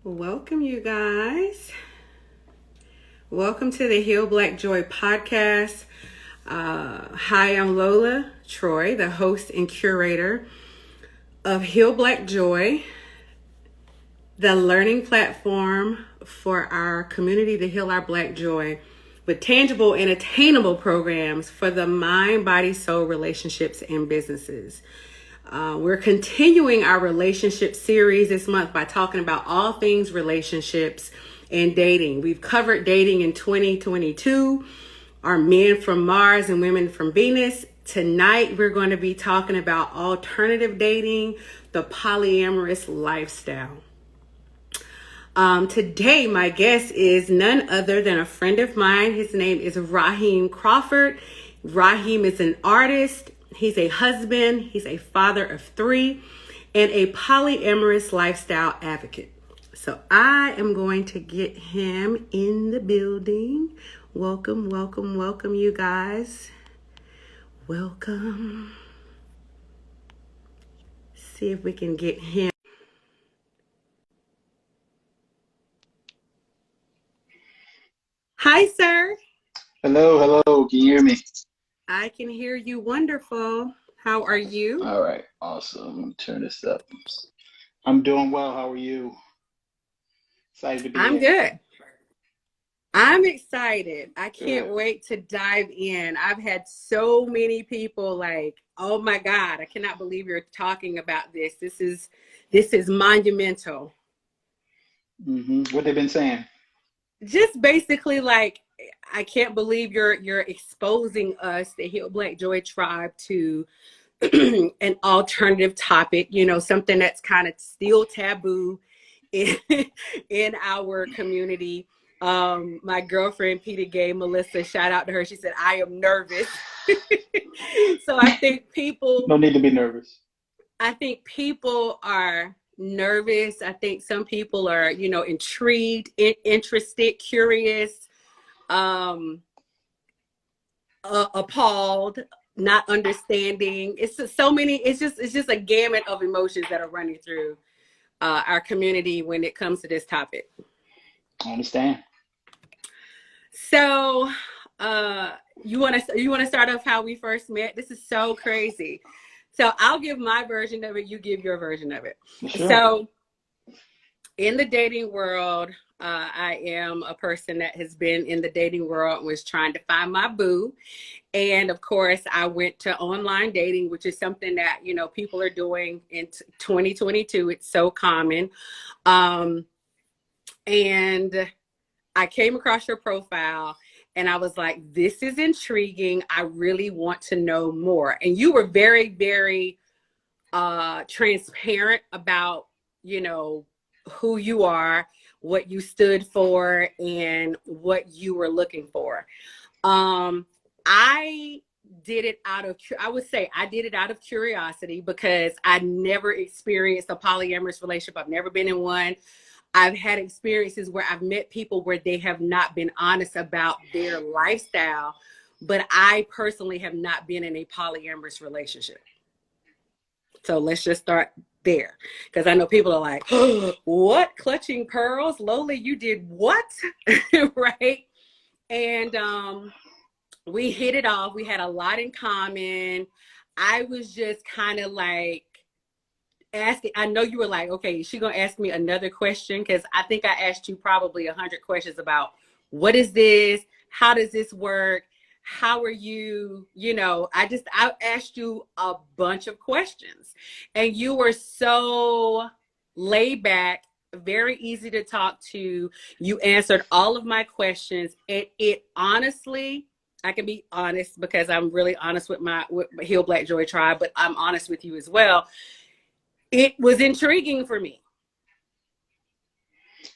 Welcome, you guys. Welcome to the Heal Black Joy podcast. Hi, I'm Lola Troy, the host and curator of Heal Black Joy, the learning platform for our community to heal our Black joy with tangible and attainable programs for the mind, body, soul, relationships, and businesses. We're continuing our relationship series this month by talking about all things relationships and dating. We've covered dating in 2022, our men from Mars and women from Venus. Tonight, we're going to be talking about alternative dating, the polyamorous lifestyle. Today, my guest is none other than a friend of mine. His name is Raheem Crawford. Raheem is an artist. He's a husband. He's a father of 3 and a polyamorous lifestyle advocate. So I am going to get him in the building. Welcome, welcome, welcome, you guys. Welcome. See if we can get him. Hi, sir. Hello. Can you hear me? I can hear you wonderful. How are you? All right, awesome. Let me turn this up. I'm doing well. How are you? Excited to be I'm here. good. I'm excited. I can't Good. wait to dive in. I've had so many people like, oh my God, I cannot believe you're talking about this. This is monumental. What they've been saying? Just basically like, I can't believe you're exposing us, the Heal Black Joy Tribe, to an alternative topic, something that's kind of still taboo in, in our community. My girlfriend Peter gave Melissa, shout out to her. She said, I am nervous. So I think No need to be nervous. people are nervous. I think some people are, intrigued, interested, curious, appalled, not understanding. It's just so many. It's just a gamut of emotions that are running through our community when it comes to this topic. I understand. So, you want to start off how we first met? This is so crazy. So I'll give my version of it. You give your version of it. Sure. So, in the dating world, I am a person that has been in the dating world and was trying to find my boo. And of course, I went to online dating, which is something that, people are doing in 2022. It's so common. And I came across your profile and I was like, this is intriguing. I really want to know more. And you were very, very transparent about, who you are, what you stood for, and what you were looking for. I did it out of curiosity because I never experienced a polyamorous relationship. I've never been in one. I've had experiences where I've met people where they have not been honest about their lifestyle, but I personally have not been in a polyamorous relationship. So let's just start there, because I know people are like, oh, what? Clutching pearls? Lola, you did what? Right? And we hit it off. We had a lot in common. I was just kind of like asking. I know you were like, okay, is she gonna ask me another question? Because I think I asked you probably 100 questions about what is this? How does this work? How are you? I asked you a bunch of questions and you were so laid back, very easy to talk to. You answered all of my questions. It honestly, I can be honest because I'm really honest with my Heal Black Joy Tribe, but I'm honest with you as well. It was intriguing for me.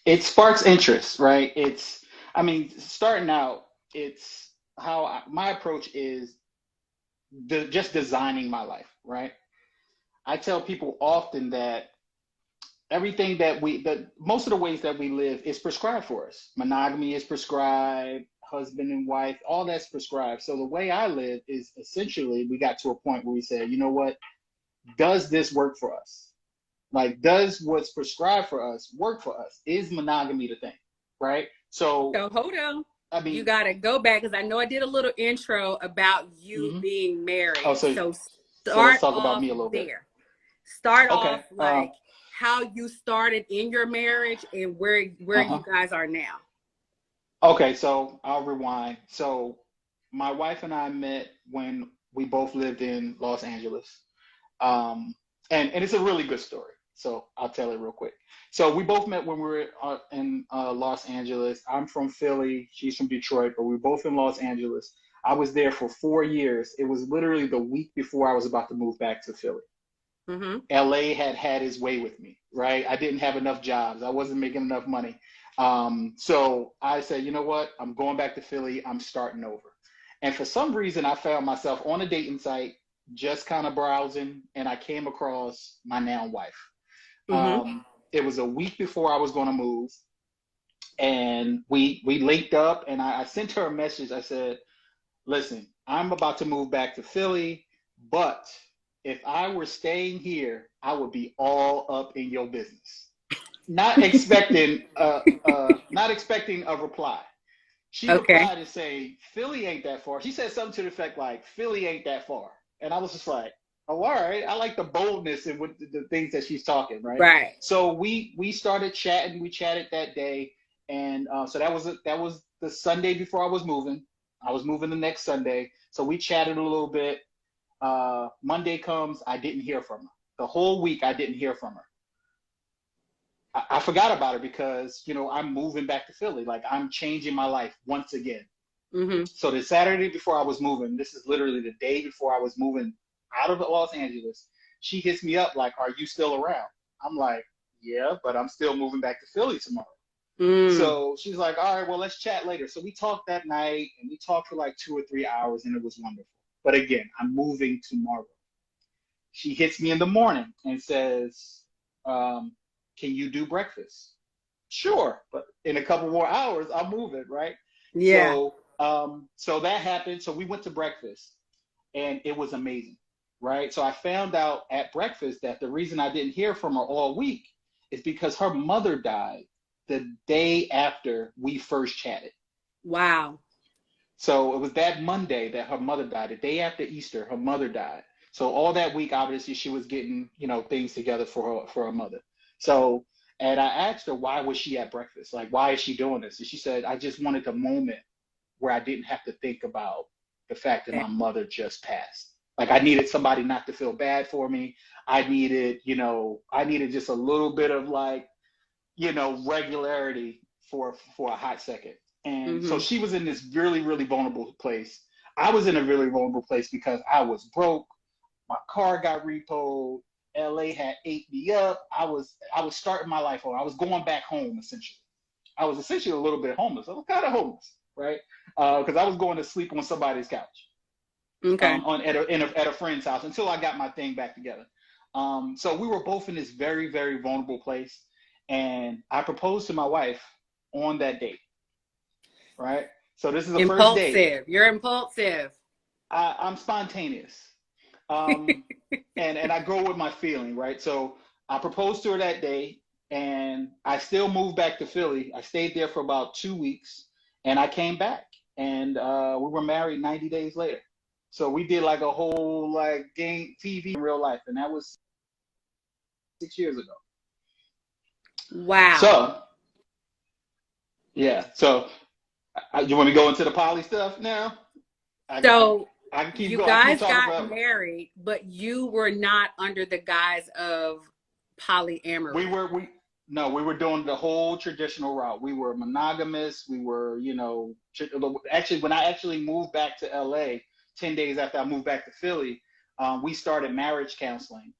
It sparks interest, right? Starting out, it's how my approach is just designing my life, right? I tell people often that most of the ways that we live is prescribed for us. Monogamy is prescribed, husband and wife, all that's prescribed. So the way I live is essentially we got to a point where we said, you know what, does this work for us? Like, does what's prescribed for us work for us? Is monogamy the thing, right? So, So hold on. I You mean, got to go back because I know I did a little intro about you mm-hmm. being Oh, married. so So let's start talk about off me a little bit. there. Start Okay. off like how you started in your marriage and where you guys are now. Okay, so I'll rewind. So my wife and I met when we both lived in Los Angeles. And it's a really good story. So I'll tell it real quick. So we both met when we were in Los Angeles. I'm from Philly. She's from Detroit, but we were both in Los Angeles. I was there for 4 years. It was literally the week before I was about to move back to Philly. Mm-hmm. LA had his way with me, right? I didn't have enough jobs. I wasn't making enough money. So I said, you know what? I'm going back to Philly. I'm starting over. And for some reason, I found myself on a dating site, just kind of browsing, and I came across my now wife. Mm-hmm. It was a week before I was going to move, and we linked up, and I sent her a message. I said, listen, I'm about to move back to Philly, but if I were staying here, I would be all up in your business. Not expecting a reply. She Okay. replied and say, Philly ain't that far. She said something to the effect like, Philly ain't that far. And I was just like, oh, all right. I like the boldness and with the things that she's talking, right? Right. So we started chatting. We chatted that day, and so that was the Sunday before I was moving. I was moving the next Sunday, so we chatted a little bit. Monday comes, I didn't hear from her. The whole week, I didn't hear from her. I forgot about her because, I'm moving back to Philly. Like, I'm changing my life once again. Mm-hmm. So the Saturday before I was moving, this is literally the day before I was moving out of Los Angeles, she hits me up like, are you still around? I'm like, yeah, but I'm still moving back to Philly tomorrow. So she's like, all right, well, let's chat later. So we talked that night, and we talked for like 2 or 3 hours, and it was wonderful. But again, I'm moving tomorrow. She hits me in the morning and says, can you do breakfast? Sure, but in a couple more hours, I'm moving, right? Yeah. So that happened. So we went to breakfast, and it was amazing, right? So I found out at breakfast that the reason I didn't hear from her all week is because her mother died the day after we first chatted. Wow. So it was that Monday that her mother died. The day after Easter, her mother died. So all that week, obviously, she was getting, things together for her mother. So, and I asked her, why was she at breakfast? Like, why is she doing this? And she said, I just wanted a moment where I didn't have to think about the fact that my mother just passed. Like, I needed somebody not to feel bad for me. I needed just a little bit of like, regularity for a hot second. And so she was in this really, really vulnerable place. I was in a really vulnerable place because I was broke. My car got repoed. LA had ate me up. I was starting my life over. I was going back home essentially. I was essentially a little bit homeless. I was kind of homeless, right? Because I was going to sleep on somebody's couch, Okay. at a friend's house until I got my thing back together. So we were both in this very, very vulnerable place, and I proposed to my wife on that date, right? So this is the first date. Impulsive. You're impulsive. I'm spontaneous, and I go with my feeling, right? So I proposed to her that day, and I still moved back to Philly. I stayed there for about 2 weeks, and I came back, and we were married 90 days later. So we did like a whole like game TV in real life, and that was 6 years ago. Wow. So yeah, so you want me to go into the poly stuff now? So I can keep you going. I can keep guys talking got forever. married, but you were not under the guise of polyamory. We were doing the whole traditional route. We were monogamous. We were, actually, when I actually moved back to LA, 10 days after I moved back to Philly, we started marriage counseling,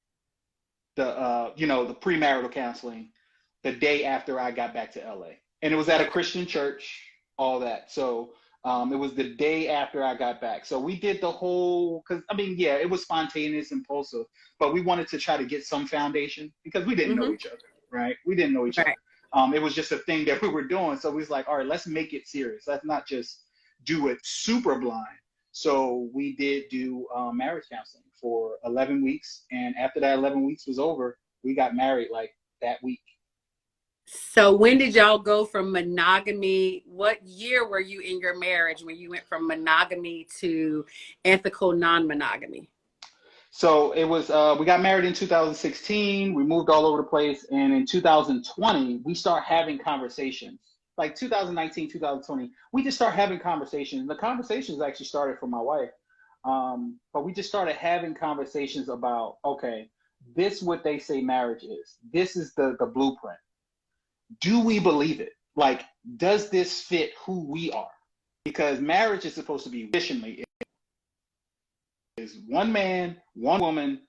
the premarital counseling, the day after I got back to LA. And it was at a Christian church, all that. So it was the day after I got back. So we did the whole, it was spontaneous, impulsive, but we wanted to try to get some foundation because we didn't know each other, right? We didn't know each other. It was just a thing that we were doing. So we was like, all right, let's make it serious. Let's not just do it super blind. So we did do marriage counseling for 11 weeks. And after that 11 weeks was over, we got married like that week. So when did y'all go from monogamy? What year were you in your marriage when you went from monogamy to ethical non-monogamy? So it was, we got married in 2016. We moved all over the place. And in 2020, we start having conversations. Like 2019, 2020, we just start having conversations. And the conversations actually started from my wife. But we just started having conversations about, okay, this is what they say marriage is. This is the blueprint. Do we believe it? Like, does this fit who we are? Because marriage is supposed to be traditionally is one man, one woman,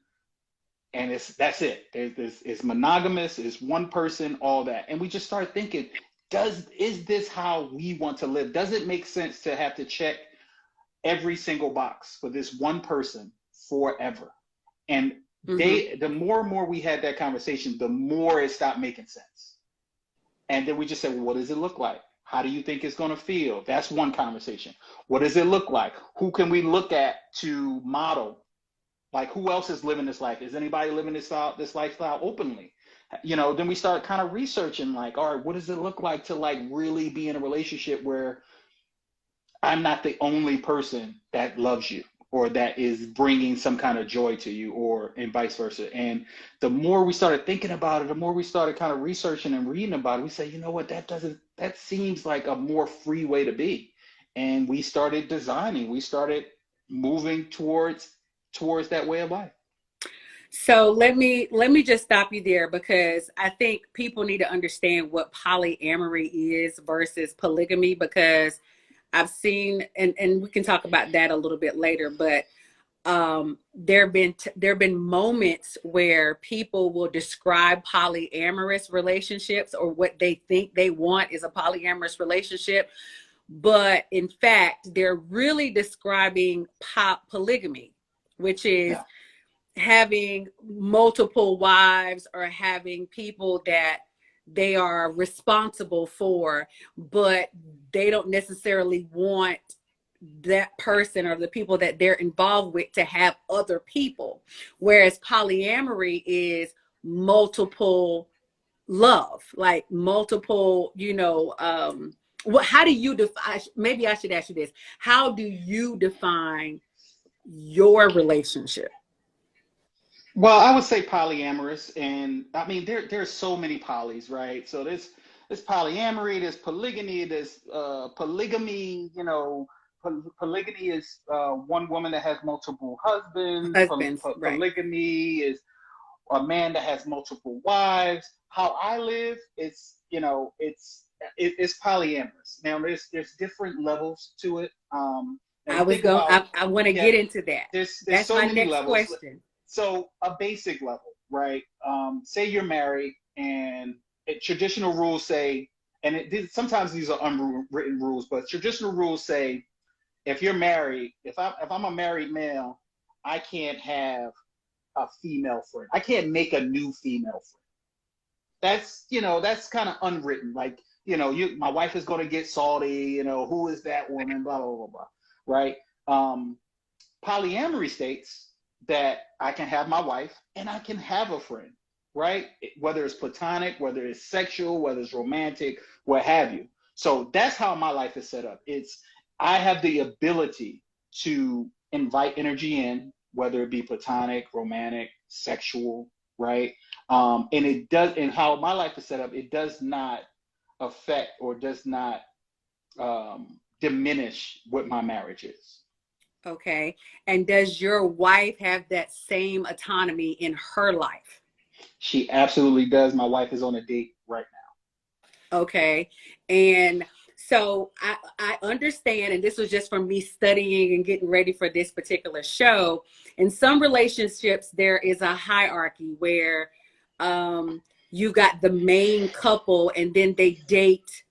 and that's it. It's monogamous, it's one person, all that. And we just start thinking, is this how we want to live? Does it make sense to have to check every single box for this one person forever? And the more and more we had that conversation, the more it stopped making sense. And then we just said, well, what does it look like? How do you think it's going to feel? That's one conversation. What does it look like? Who can we look at to model? Like, who else is living this life? Is anybody living this lifestyle openly? Then we start kind of researching, like, all right, what does it look like to like really be in a relationship where I'm not the only person that loves you or that is bringing some kind of joy to you, and vice versa. And the more we started thinking about it, the more we started kind of researching and reading about it, we say, you know what, that seems like a more free way to be. And we started designing, we started moving towards that way of life. So let me just stop you there, because I think people need to understand what polyamory is versus polygamy, because I've seen, and we can talk about that a little bit later, but there have been moments where people will describe polyamorous relationships, or what they think they want is a polyamorous relationship, but in fact they're really describing polygamy, which is having multiple wives or having people that they are responsible for, but they don't necessarily want that person or the people that they're involved with to have other people. Whereas polyamory is multiple love, like multiple, how do you define, maybe I should ask you this, how do you define your relationship? Well, I would say polyamorous, and I mean there's so many polys, right? So there's polyamory, there's polygamy, there's polygamy. Polygamy is one woman that has multiple husbands. Right. Polygamy is a man that has multiple wives. How I live, it's polyamorous. Now there's different levels to it. I want to get into that. That's so my many next levels. Question. So a basic level, right? Say you're married, and traditional rules say, and sometimes these are unwritten rules, but traditional rules say, if you're married, if I'm a married male, I can't have a female friend. I can't make a new female friend. That's kind of unwritten. Like, my wife is going to get salty. Who is that woman? Blah blah blah blah. Right? Polyamory states that I can have my wife and I can have a friend, right? Whether it's platonic, whether it's sexual, whether it's romantic, what have you. So that's how my life is set up. I have the ability to invite energy in, whether it be platonic, romantic, sexual, right? And how my life is set up, it does not affect or does not diminish what my marriage is. Okay. And does your wife have that same autonomy in her life? She absolutely does. My wife is on a date right now. Okay. And so I understand, and this was just from me studying and getting ready for this particular show. In some relationships, there is a hierarchy where you got the main couple, and then they date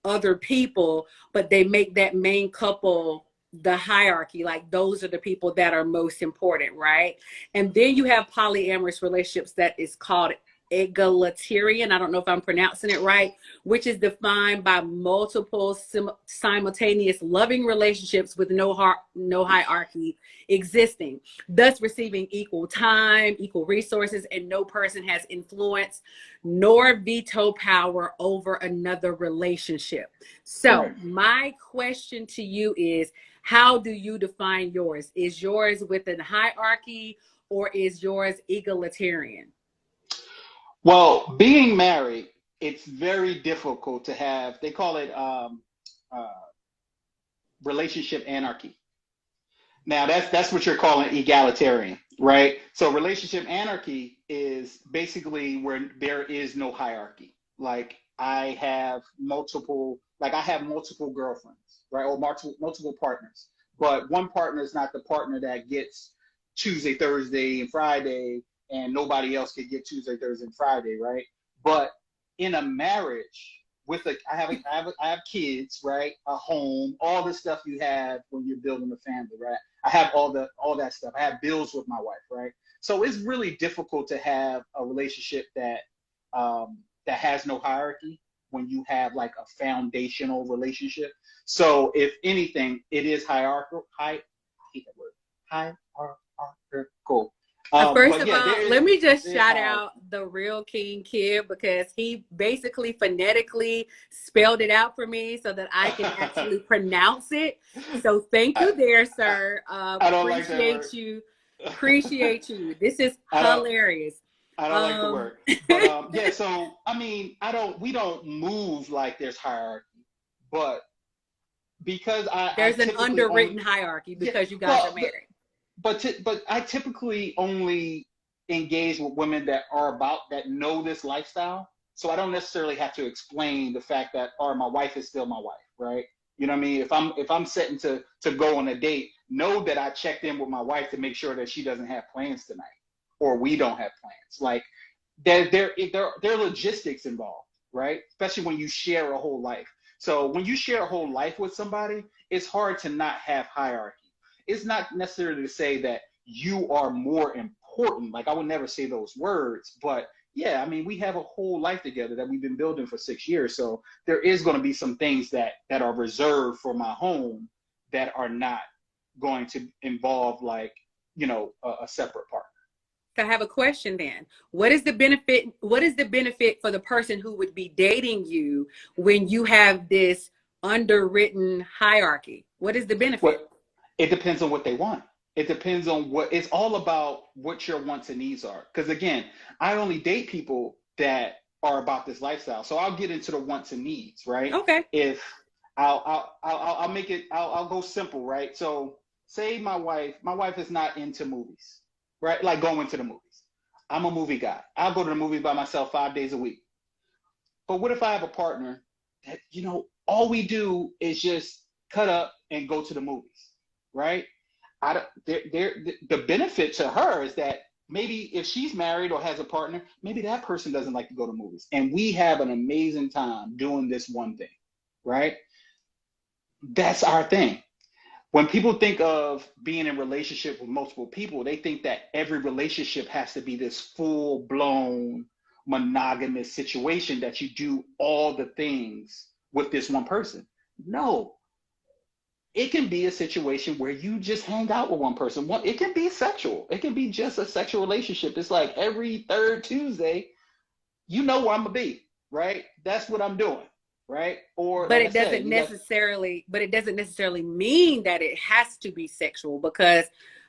other people, but they make that main couple the hierarchy, like those are the people that are most important, right? And then you have polyamorous relationships that is called egalitarian. I don't know if I'm pronouncing it right, which is defined by multiple simultaneous loving relationships with no hierarchy existing, thus receiving equal time, equal resources, and no person has influence nor veto power over another relationship. So Right. my question to you is, how do you define yours? Is yours within hierarchy or is yours egalitarian? Well, being married, it's very difficult to have, they call it uh, relationship anarchy. Now that's what you're calling egalitarian, right? So relationship anarchy is basically where there is no hierarchy. Like I have multiple girlfriends, right? Or multiple partners. But one partner is not the partner that gets Tuesday, Thursday, and Friday, and nobody else can get Tuesday, Thursday, and Friday, right? But in a marriage, I have kids, right? A home, all the stuff you have when you're building a family, right? I have all that stuff. I have bills with my wife, right? So it's really difficult to have a relationship that has no hierarchy when you have like a foundational relationship. So if anything, it is hierarchical. I hate that word. Hierarchical. First But of yeah, all, let me just there is shout hierarchy. out the real King Kid because he basically phonetically spelled it out for me so that I can actually pronounce it. So thank I, you there, sir. I don't like that word. Appreciate you. Appreciate you. This is I don't hilarious. I don't like the Um, word. But yeah, so I mean, we don't move like there's hierarchy, but because I there's an typically underwritten only hierarchy yeah, because you guys are well, married. but I typically only engage with women that know this lifestyle. So I don't necessarily have to explain the fact that, or my wife is still my wife, right? You know what I mean? If I'm setting to go on a date, know that I checked in with my wife to make sure that she doesn't have plans tonight, or we don't have plans. Like there are logistics involved, right? Especially when you share a whole life. So when you share a whole life with somebody, it's hard to not have hierarchy. It's not necessarily to say that you are more important. Like I would never say those words, but yeah, I mean, we have a whole life together that we've been building for 6 years. So there is going to be some things that are reserved for my home that are not going to involve like, a separate partner. So I have a question then. What is the benefit? What is the benefit for the person who would be dating you when you have this underwritten hierarchy? What is the benefit? What It depends on what they want. It depends on it's all about what your wants and needs are. Because again, I only date people that are about this lifestyle. So I'll get into the wants and needs, right? Okay. If I'll make it, I'll go simple, right? So say my wife is not into movies, right? Like going to the movies. I'm a movie guy. I'll go to the movies by myself 5 days a week. But what if I have a partner that, all we do is just cut up and go to the movies, right? I don't, the benefit to her is that maybe if she's married or has a partner, maybe that person doesn't like to go to movies. And we have an amazing time doing this one thing, right? That's our thing. When people think of being in a relationship with multiple people, they think that every relationship has to be this full blown monogamous situation that you do all the things with this one person. No, it can be a situation where you just hang out with one person. It can be sexual. It can be just a sexual relationship. It's like every third Tuesday, you know where I'm gonna be, right? That's what I'm doing, right? Or But like I it said, doesn't you got necessarily, but it doesn't necessarily mean that it has to be sexual because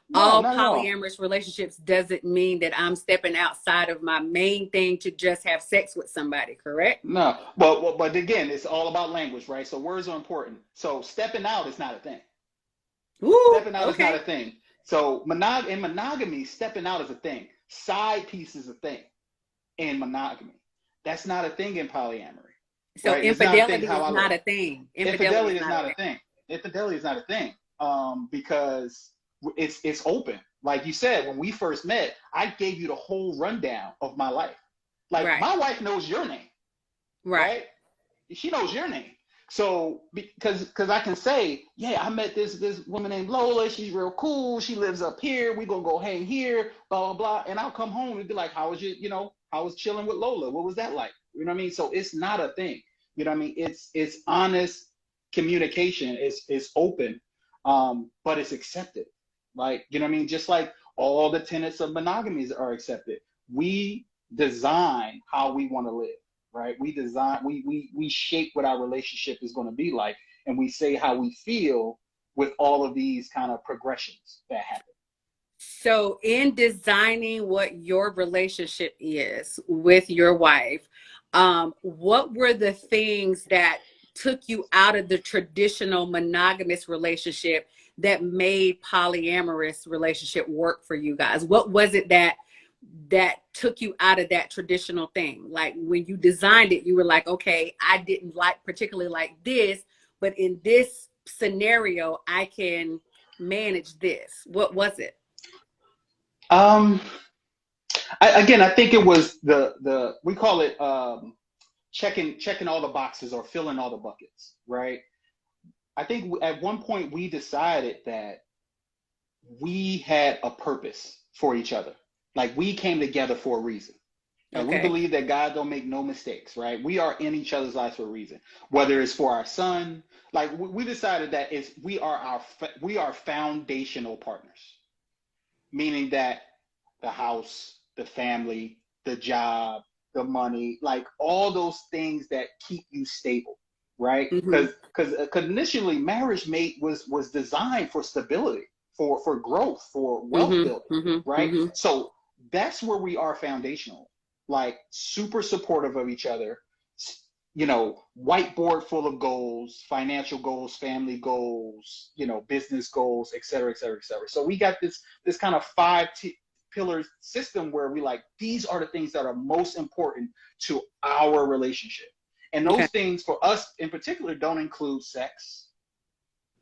no, all not at all. polyamorous relationships doesn't mean that I'm stepping outside of my main thing to just have sex with somebody, correct? No, but again, it's all about language, right? So words are important. So stepping out is not a thing. Ooh, Stepping out is not a okay. thing. So in monogamy, stepping out is a thing. Side piece is a thing in monogamy. That's not a thing in polyamory, So right? It's not a thing infidelity how is I not look. a thing. Infidelity Infidelity is is not a not a thing. thing. Infidelity is not a thing because it's open. Like you said, when we first met, I gave you the whole rundown of my life. Like Right. my wife knows your name, Right. right? She knows your name. So because I can say, yeah, I met this woman named Lola. She's real cool. She lives up here. We gonna go hang here. Blah blah blah. And I'll come home and be like, how How was chilling with Lola? What was that like? You know what I mean? So it's not a thing. You know what I mean? It's honest communication. It's open, but it's accepted. Like, you know what I mean? Just like all the tenets of monogamy are accepted. We design how we want to live, right? We shape what our relationship is going to be like, and we say how we feel with all of these kind of progressions that happen. So, in designing what your relationship is with your wife, what were the things that took you out of the traditional monogamous relationship that made polyamorous relationship work for you guys? What was it that took you out of that traditional thing? Like when you designed it, you were like, okay, I didn't particularly like this, but in this scenario, I can manage this. What was it? Um, I think it was the we call it checking all the boxes or filling all the buckets, right? I think at one point we decided that we had a purpose for each other. Like we came together for a reason. And we Okay. believe that God don't make no mistakes, right? We are in each other's lives for a reason. Whether it's for our son, like we decided that we are foundational partners, meaning that the house, the family, the job, the money, like all those things that keep you stable, right? Mm-hmm. Because initially marriage mate was designed for stability, for growth, for wealth building, Mm-hmm. Mm-hmm. right? Mm-hmm. So that's where we are foundational, like super supportive of each other. You know, whiteboard full of goals, financial goals, family goals, you know, business goals, et cetera, et cetera, et cetera. So we got this kind of pillar system where we like, these are the things that are most important to our relationship. And Okay. those things for us in particular don't include sex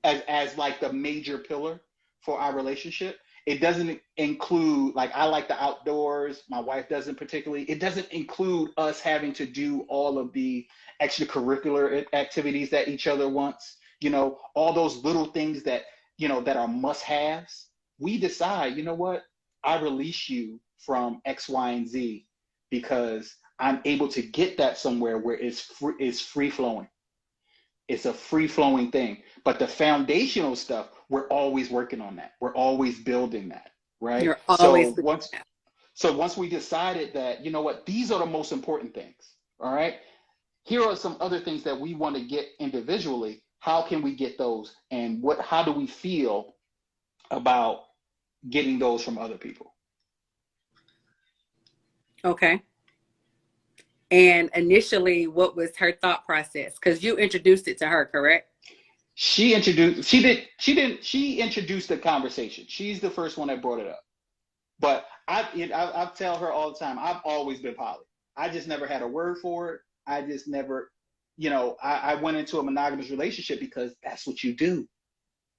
as like the major pillar for our relationship. It doesn't include, like, I like the outdoors. My wife doesn't particularly. It doesn't include us having to do all of the extracurricular activities that each other wants. You know, all those little things that, you know, that are must haves. We decide, you know what? I release you from X, Y, and Z because I'm able to get that somewhere where it's free flowing. It's a free flowing thing. But the foundational stuff, we're always working on that. We're always building that, right? You're always. So once we decided that, you know what, these are the most important things, all right? Here are some other things that we want to get individually. How can we get those? And how do we feel about getting those from other people? Okay. And initially, what was her thought process? Because you introduced it to her, correct? She introduced the conversation. She's the first one that brought it up. But I tell her all the time, I've always been poly. I just never had a word for it. I just never, you know, I went into a monogamous relationship because that's what you do,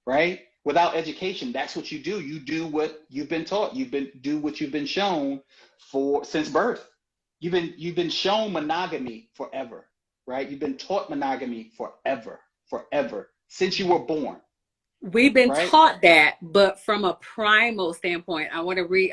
right? Without education, that's what you do. You do what you've been taught. Do what you've been shown since birth. You've been shown monogamy forever, right? You've been taught monogamy forever since you were born, We've been right? taught that, but from a primal standpoint, I want to read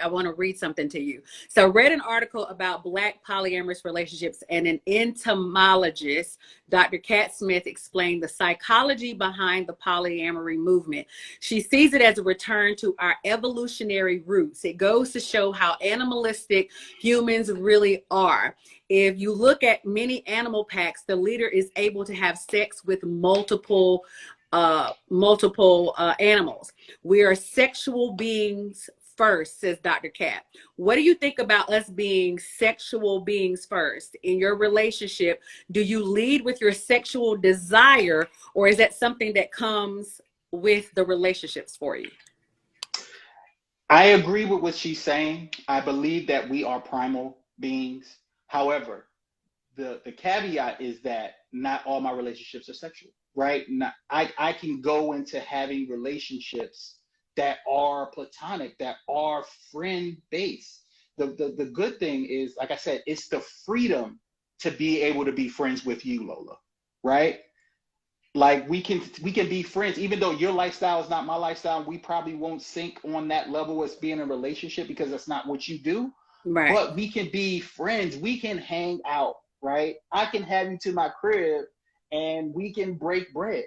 something to you. So I read an article about Black polyamorous relationships, and an entomologist, Dr. Kat Smith, explained the psychology behind the polyamory movement. She sees it as a return to our evolutionary roots. It goes to show how animalistic humans really are. If you look at many animal packs, the leader is able to have sex with multiple animals. We are sexual beings first, says Dr. Kat. What do you think about us being sexual beings first in your relationship? Do you lead with your sexual desire, or is that something that comes with the relationships for you? I agree with what she's saying. I believe that we are primal beings. However, the caveat is that not all my relationships are sexual, right? I can go into having relationships that are platonic, that are friend based. The good thing is, like I said, it's the freedom to be able to be friends with you, Lola, right? Like we can be friends even though your lifestyle is not my lifestyle. We probably won't sync on that level as being in a relationship because that's not what you do, Right. but we can be friends. We can hang out, right? I can have you to my crib and we can break bread,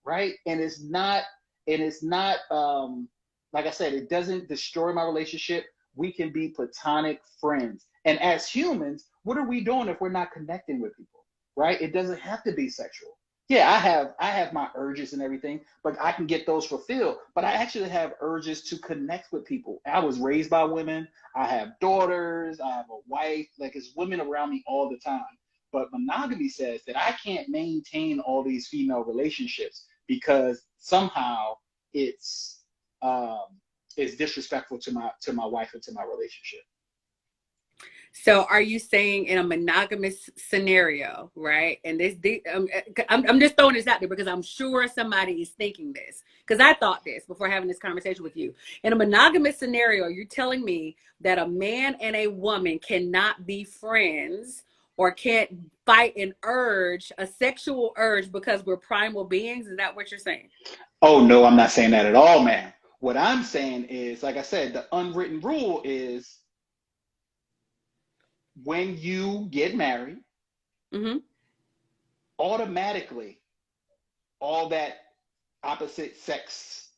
right? And it's not like I said, it doesn't destroy my relationship. We can be platonic friends. And as humans, what are we doing if we're not connecting with people? Right? It doesn't have to be sexual. Yeah, I have my urges and everything, but I can get those fulfilled. But I actually have urges to connect with people. I was raised by women. I have daughters. I have a wife. Like, it's women around me all the time. But monogamy says that I can't maintain all these female relationships because somehow it's um, it's disrespectful to my wife and to my relationship. So are you saying in a monogamous scenario, right? And I'm just throwing this out there because I'm sure somebody is thinking this, because I thought this before having this conversation with you. In a monogamous scenario, you're telling me that a man and a woman cannot be friends or can't fight an urge, a sexual urge, because we're primal beings? Is that what you're saying? Oh no, I'm not saying that at all, man. What I'm saying is, like I said, the unwritten rule is when you get married, Mm-hmm. automatically all that opposite sex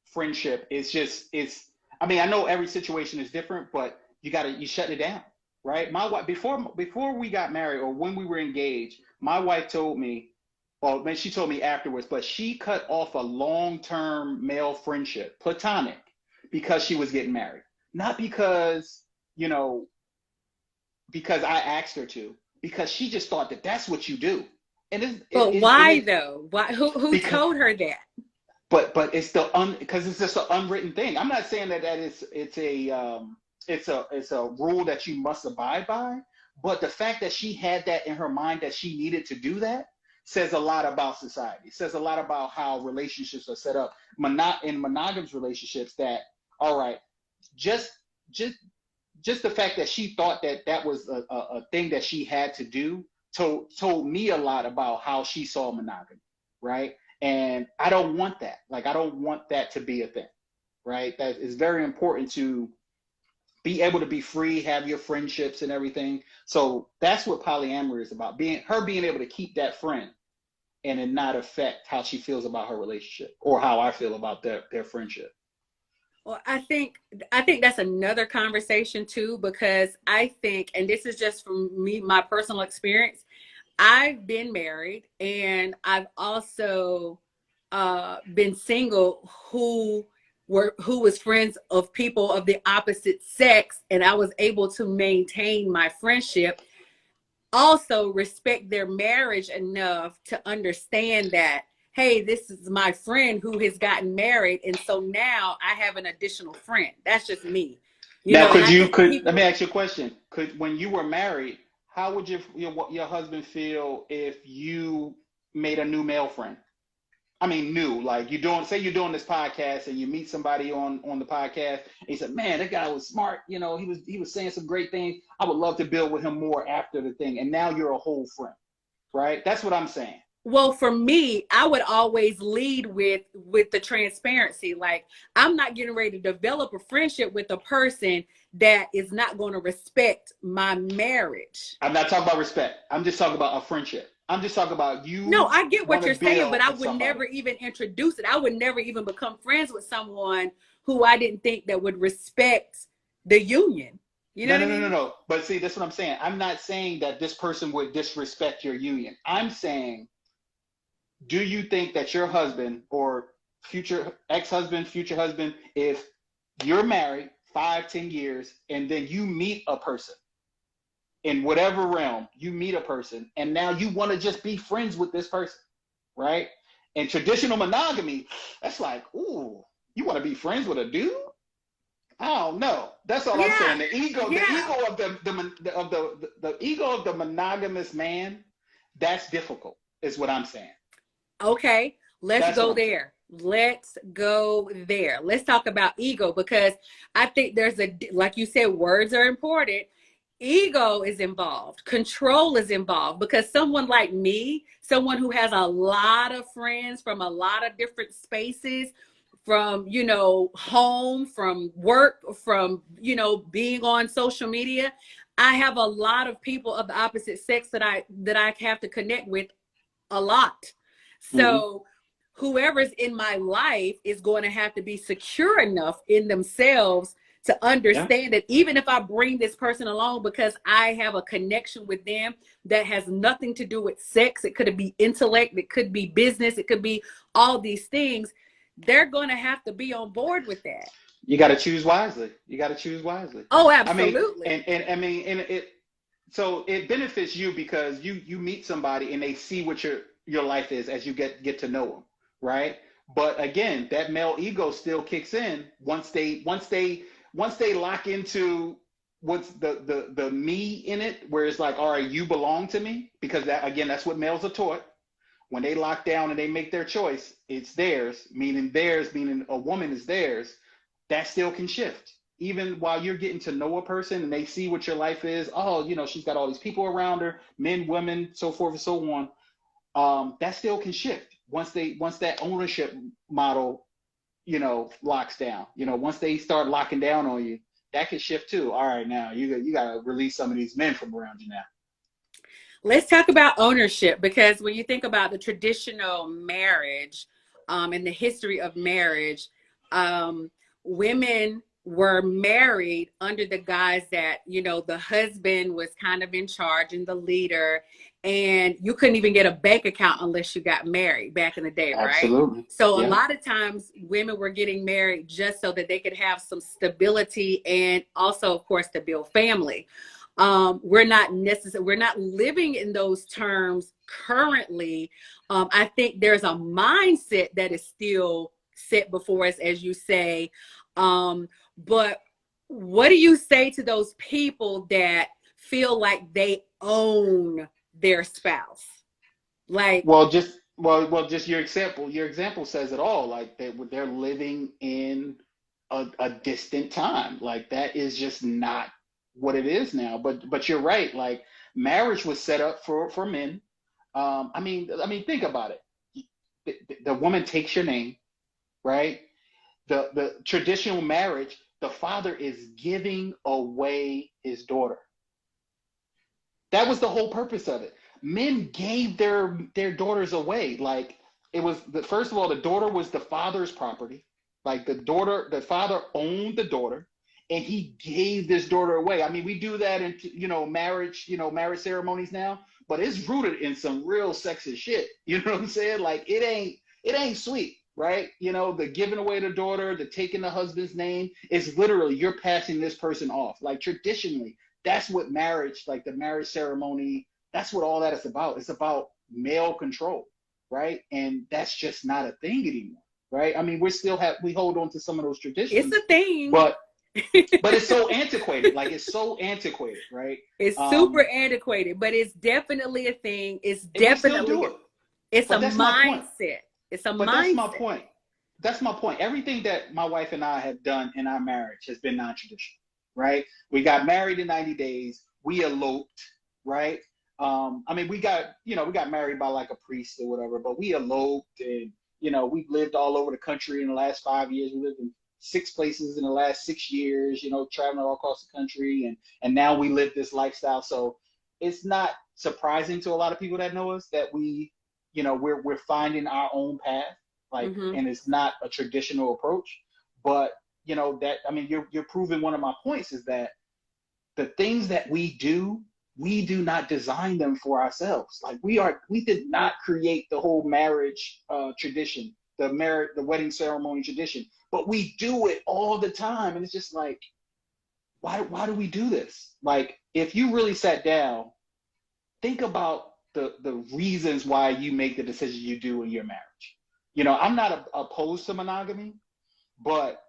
friendship is just it's I mean, I know every situation is different, but you shut it down, right? My wife, before we got married or when we were engaged, my wife told me, well, man, she told me afterwards, but she cut off a long-term male friendship, platonic, because she was getting married. Not because, you know, because I asked her to, because she just thought that that's what you do. And But it why is though? Why? Who because told her that? but it's because it's just an unwritten thing. I'm not saying that it's a rule that you must abide by, but the fact that she had that in her mind that she needed to do that says a lot about society. Says a lot about how relationships are set up. In monogamous relationships, that all right, just just just the fact that she thought that that was a thing that she had to do told me a lot about how she saw monogamy, right? And I don't want that. Like, I don't want that to be a thing, right? That is very important to be able to be free, have your friendships and everything. So that's what polyamory is about, being able to keep that friend and it not affect how she feels about her relationship or how I feel about their friendship. Well, I think that's another conversation too, because I think, and this is just from me, my personal experience. I've been married and I've also been single who was friends of people of the opposite sex, and I was able to maintain my friendship, also respect their marriage enough to understand that, hey, this is my friend who has gotten married, and so now I have an additional friend. That's just me, Now, and I think let me people. ask you a question. Could When you were married, how would your husband feel if you made a new male friend? I mean, new, like you're doing this podcast and you meet somebody on the podcast. And he said, "Man, that guy was smart. He was saying some great things. I would love to build with him more after the thing." And now you're a whole friend, right? That's what I'm saying. Well, for me, I would always lead with the transparency. Like, I'm not getting ready to develop a friendship with a person that is not going to respect my marriage. I'm not talking about respect. I'm just talking about a friendship. I'm just talking about No, you I get want what to you're saying, but build I with would never somebody. even introduce it. I would never even become friends with someone who I didn't think that would respect the union. You know No, what I no, no, no, mean? no. But see, that's what I'm saying. I'm not saying that this person would disrespect your union. I'm saying, do you think that your husband or future ex-husband, future husband, if you're married 5, 10 years and then you meet a person in whatever realm, you meet a person and now you want to just be friends with this person, right? In traditional monogamy, that's like, ooh, you want to be friends with a dude? I don't know. That's all I'm Yeah, saying. The yeah. ego of the ego of the monogamous man, that's difficult, is what I'm saying. Okay, let's That's what go I'm saying. there. Let's go there. Let's talk about ego, because I think like you said, words are important. Ego is involved, control is involved, because someone like me, someone who has a lot of friends from a lot of different spaces, from, you know, home, from work, from, you know, being on social media. I have a lot of people of the opposite sex that I have to connect with a lot. Mm-hmm. So whoever's in my life is going to have to be secure enough in themselves to Yeah. understand that even if I bring this person along because I have a connection with them that has nothing to do with sex, it could be intellect, it could be business, it could be all these things, they're going to have to be on board with that. You got to choose wisely. You got to choose wisely. Oh, I mean, absolutely. and I mean, and it so it benefits you because you meet somebody and they see what your life is as you get to know them, right? But again, that male ego still kicks in once they lock into what's the me in it, where it's like, all right, you belong to me, because that, again, that's what males are taught. When they lock down and they make their choice, it's theirs, meaning a woman is theirs. That still can shift. Even while you're getting to know a person and they see what your life is, oh, she's got all these people around her, men, women, so forth and so on. That still can shift once that ownership model, locks down. Once they start locking down on you, that can shift too. All right, now you got to release some of these men from around you now. Let's talk about ownership, because when you think about the traditional marriage, and the history of marriage, women were married under the guise that, you know, the husband was kind of in charge and the leader, and you couldn't even get a bank account unless you got married back in the day, right? Absolutely. So a Yeah. lot of times women were getting married just so that they could have some stability and also, of course, to build family. We're not living in those terms currently. I think there's a mindset that is still set before us, as you say. But what do you say to those people that feel like they own their spouse? Like, Well, just your example. Your example says it all. Like they're living in a distant time. Like that is just not what it is now. But you're right. Like marriage was set up for men. I mean, think about it. The woman takes your name, right? The traditional marriage, the father is giving away his daughter. That was the whole purpose of it. Men gave their daughters away. Like it was first of all, the daughter was the father's property. Like the father owned the daughter, and he gave this daughter away. I mean, we do that in marriage ceremonies now, but it's rooted in some real sexist shit. You know what I'm saying? Like it ain't sweet, right? The giving away the daughter, the taking the husband's name is literally you're passing this person off. Like traditionally, that's what marriage, like the marriage ceremony, that's what all that is about. It's about male control, right? And that's just not a thing anymore, right? I mean, we hold on to some of those it's traditions, a thing. but it's so antiquated. Like it's so antiquated, right? It's super Um, antiquated, but it's definitely a thing. and we still do it. It's a But that's my point. mindset. It's a But that's my mindset. point. That's my point. Everything that my wife and I have done in our marriage has been non-traditional, right? We got married in 90 days. We eloped, right? I mean, we got married by like a priest or whatever, but we eloped, and we've lived all over the country in the last 5 years. We lived in 6 places in the last 6 years, traveling all across the country, and now we live this lifestyle. So it's not surprising to a lot of people that know us that we're finding our own path, like, Hmm. and it's not a traditional approach. But that, I mean, you're proving one of my points is that the things that we do not design them for ourselves. Like we did not create the whole marriage tradition, the wedding ceremony tradition, but we do it all the time, and it's just like, why do we do this? Like, if you really sat down, think about the reasons why you make the decisions you do in your marriage. I'm not opposed to monogamy, but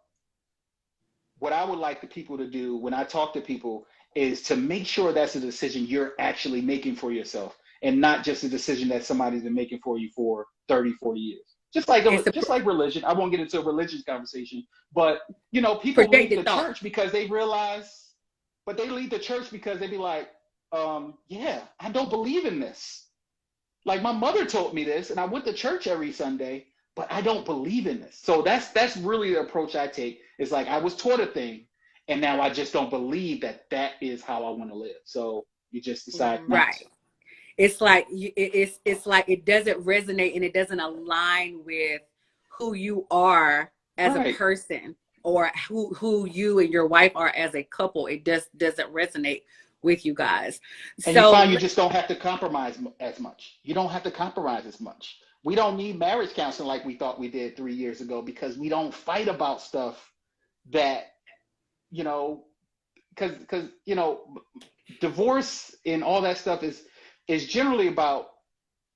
what I would like the people to do when I talk to people is to make sure that's a decision you're actually making for yourself, and not just a decision that somebody's been making for you for 30, 40 years. Just like It's a just like religion. I won't get into a religious conversation, but people leave the projected thought. church because they realize, but they leave the church because they be like, yeah, I don't believe in this. Like my mother told me this, and I went to church every Sunday, but I don't believe in this. So that's really the approach I take. It's like I was taught a thing, and now I just don't believe that that is how I want to live. So you just decide not to. Right. It's like it's like it doesn't resonate and it doesn't align with who you are as a Right. person, or who you and your wife are as a couple. It just doesn't resonate with you guys. And you So find you just don't have to compromise as much. You don't have to compromise as much. We don't need marriage counseling like we thought we did 3 years ago, because we don't fight about stuff that, you know, because divorce and all that stuff is generally about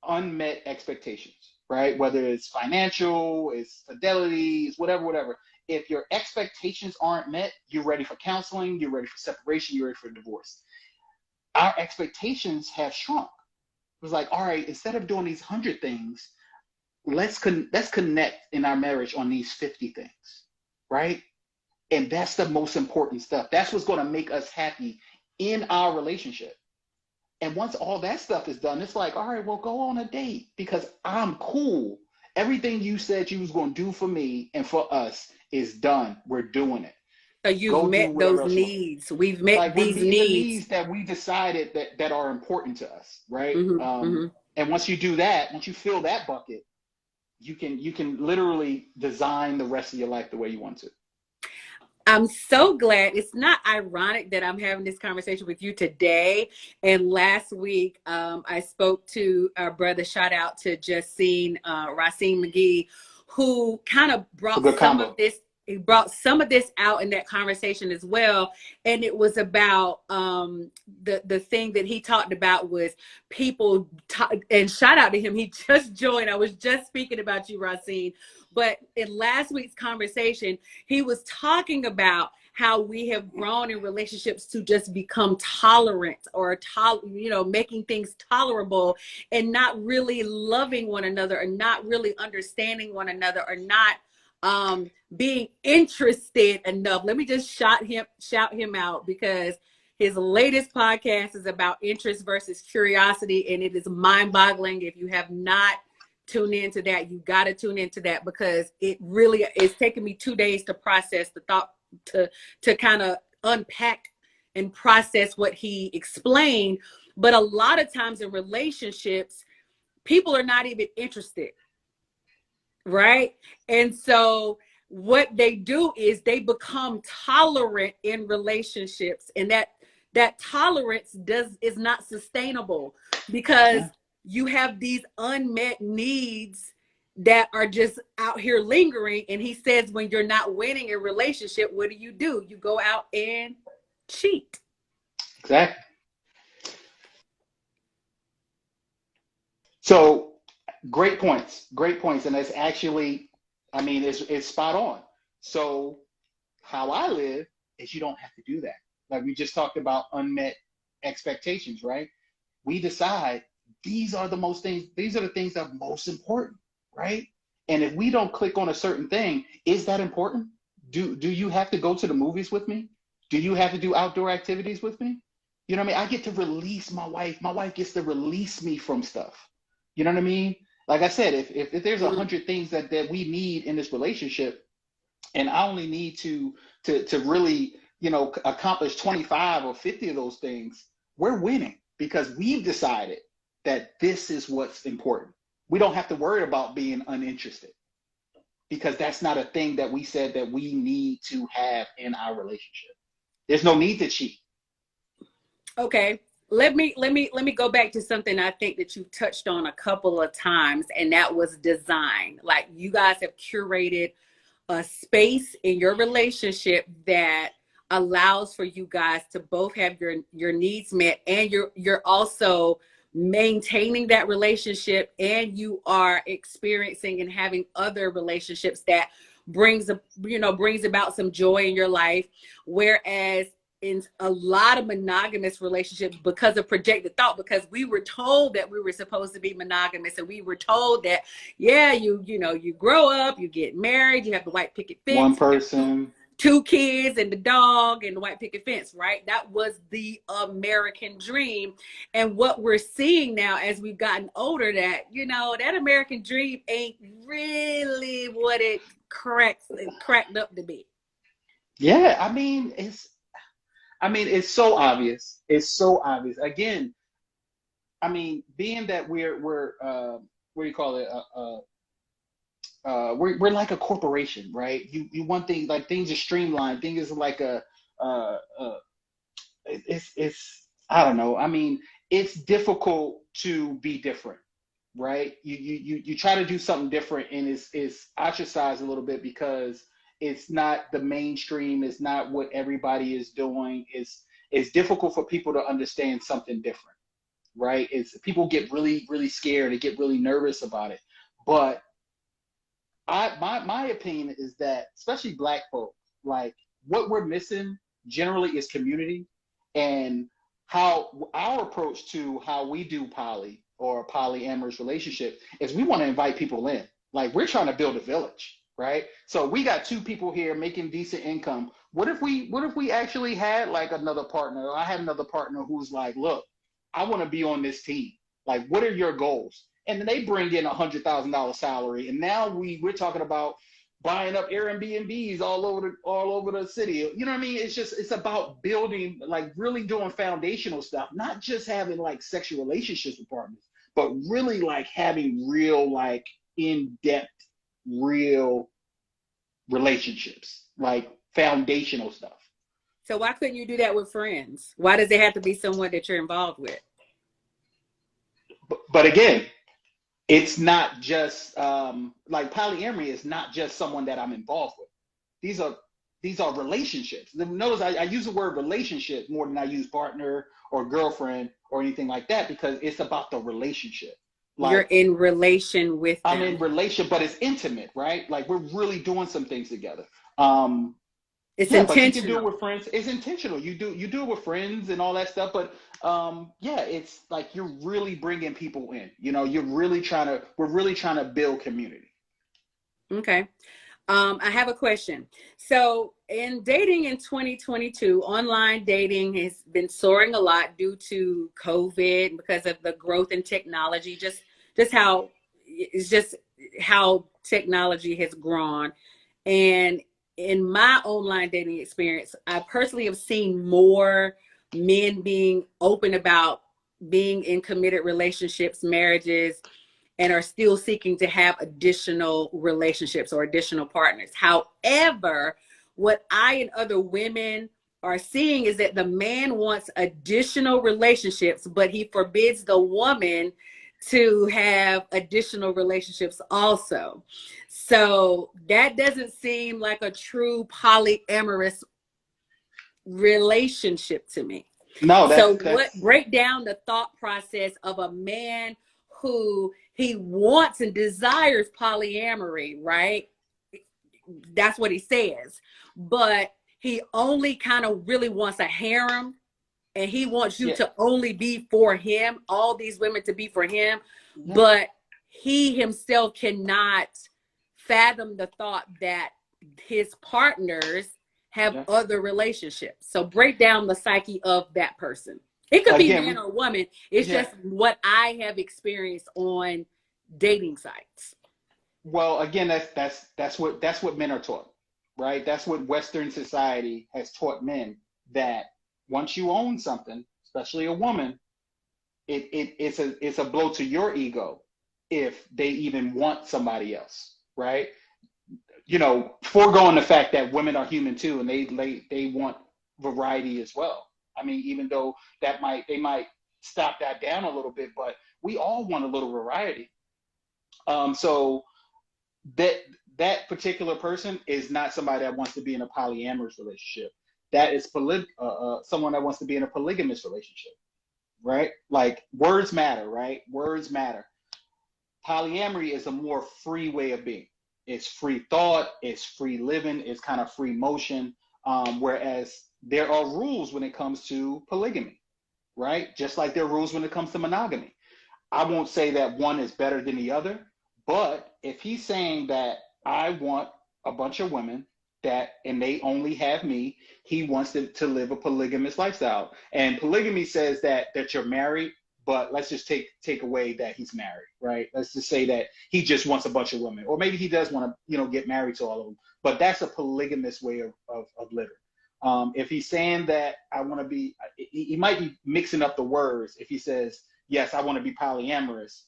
unmet expectations, right? Whether it's financial, it's fidelity, it's whatever. If your expectations aren't met, you're ready for counseling, you're ready for separation, you're ready for divorce. Our expectations have shrunk. It was like, all right, instead of doing these 100 things, let's connect in our marriage on these 50 things, right? And that's the most important stuff. That's what's going to make us happy in our relationship. And once all that stuff is done, it's like, all right, well, go on a date because I'm cool. Everything you said you was going to do for me and for us is done. We're doing it. so you've Go do met whatever those else you want. needs. We've met Like we're these meeting the needs. needs that we decided that are important to us, right? Mm-hmm. And once you do that, once you fill that bucket, you can literally design the rest of your life the way you want to. I'm so glad. It's not ironic that I'm having this conversation with you today. And last week, I spoke to our brother, shout out to Justine, Racine McGee, who kind of It's a brought good some of combo. this. He brought some of this out in that conversation as well. And it was about the thing that he talked about was people, and shout out to him. He just joined. I was just speaking about you, Racine. But in last week's conversation, he was talking about how we have grown in relationships to just become tolerant or making things tolerable and not really loving one another or not really understanding one another or not being interested enough. Let me just shout him out, because his latest podcast is about interest versus curiosity, and it is mind-boggling. If you have not tuned into that, you got to tune into that, because it really is taking me 2 days to process the thought, to kind of unpack and process what he explained. But a lot of times in relationships, people are not even interested, right? And so what they do is they become tolerant in relationships, and that tolerance is not sustainable, because you have these unmet needs that are just out here lingering. And he says, when you're not winning a relationship, what do? You go out and cheat. Exactly. So great points. And it's actually, I mean, it's spot on. So how I live is you don't have to do that. Like we just talked about unmet expectations, right? We decide these are the things that are most important, right? And if we don't click on a certain thing, is that important? Do you have to go to the movies with me? Do you have to do outdoor activities with me? You know what I mean? I get to release my wife. My wife gets to release me from stuff. You know what I mean? Like I said, if there's 100 things that we need in this relationship, and I only need to really, accomplish 25 or 50 of those things, we're winning because we've decided that this is what's important. We don't have to worry about being uninterested, because that's not a thing that we said that we need to have in our relationship. There's no need to cheat. Okay. Let me go back to something I think that you touched on a couple of times, and that was design. Like, you guys have curated a space in your relationship that allows for you guys to both have your needs met, and you're also maintaining that relationship, and you are experiencing and having other relationships that brings about some joy in your life. Whereas in a lot of monogamous relationships, because of projected thought, because we were told that we were supposed to be monogamous, and we were told that, yeah, you grow up, you get married, you have the white picket fence, One person. 2 kids and the dog and the white picket fence, right? That was the American dream. And what we're seeing now as we've gotten older, that, you know, that American dream ain't really what it cracked up to be. Yeah, it's so obvious. It's so obvious. Again, I mean, being that we're what do you call it? We're like a corporation, right? You want things like things are streamlined. Things are like it's I don't know. I mean, it's difficult to be different, right? You try to do something different, and it's ostracized a little bit because it's not the mainstream. It's not what everybody is doing. It's difficult for people to understand something different, right? It's people get really scared. They get really nervous about it. But my opinion is that, especially Black folks, like what we're missing generally is community, and how our approach to how we do poly or polyamorous relationship is we want to invite people in. Like we're trying to build a village, right? So we got 2 people here making decent income. What if we actually had like another partner? Or I had another partner who's like, look, I want to be on this team. Like, what are your goals? And then they bring in $100,000 salary, and now we're talking about buying up Airbnbs all over the city. You know what I mean? It's about building, like really doing foundational stuff, not just having like sexual relationships with partners, but really like having real, like in-depth, real relationships, like foundational stuff. So why couldn't you do that with friends? Why does it have to be someone that you're involved with? But again, it's not just like polyamory is not just someone that I'm involved with. These are relationships. Notice I use the word relationship more than I use partner or girlfriend or anything like that, because it's about the relationship. Like, you're in relation with them. I'm in relation, but it's intimate, right? Like we're really doing some things together. It's intentional. But you can do it with friends. It's intentional. You do it with friends and all that stuff. But it's like you're really bringing people in. You know, we're really trying to build community. Okay. I have a question. So in dating in 2022, online dating has been soaring a lot due to COVID, because of the growth in technology, just how technology has grown. And in my online dating experience, I personally have seen more men being open about being in committed relationships, marriages, and are still seeking to have additional relationships or additional partners. However, what I and other women are seeing is that the man wants additional relationships, but he forbids the woman to have additional relationships also. So that doesn't seem like a true polyamorous relationship to me. No, break down the thought process of a man who he wants and desires polyamory, right? That's what he says. But he only kind of really wants a harem, and he wants you to only be for him, all these women to be for him. Yeah. But he himself cannot fathom the thought that his partners have other relationships. So break down the psyche of that person. It could be man or woman. It's just what I have experienced on dating sites. Well, again, that's what men are taught, right? That's what Western society has taught men, that once you own something, especially a woman, it's a blow to your ego if they even want somebody else, right? You know, foregoing the fact that women are human too, and they want variety as well. I mean, even though they might stop that down a little bit, but we all want a little variety. So that particular person is not somebody that wants to be in a polyamorous relationship. That is someone that wants to be in a polygamous relationship, right? Like words matter, right? Words matter. Polyamory is a more free way of being. It's free thought, it's free living, it's kind of free motion. Whereas there are rules when it comes to polygamy, right? Just like there are rules when it comes to monogamy. I won't say that one is better than the other, but if he's saying that I want a bunch of women that, and they only have me. He wants to live a polygamous lifestyle. And polygamy says that you're married, but let's just take away that he's married, right? Let's just say that he just wants a bunch of women, or maybe he does want to, get married to all of them. But that's a polygamous way of living. If he's saying that I want to be, he might be mixing up the words. If he says, yes, I want to be polyamorous,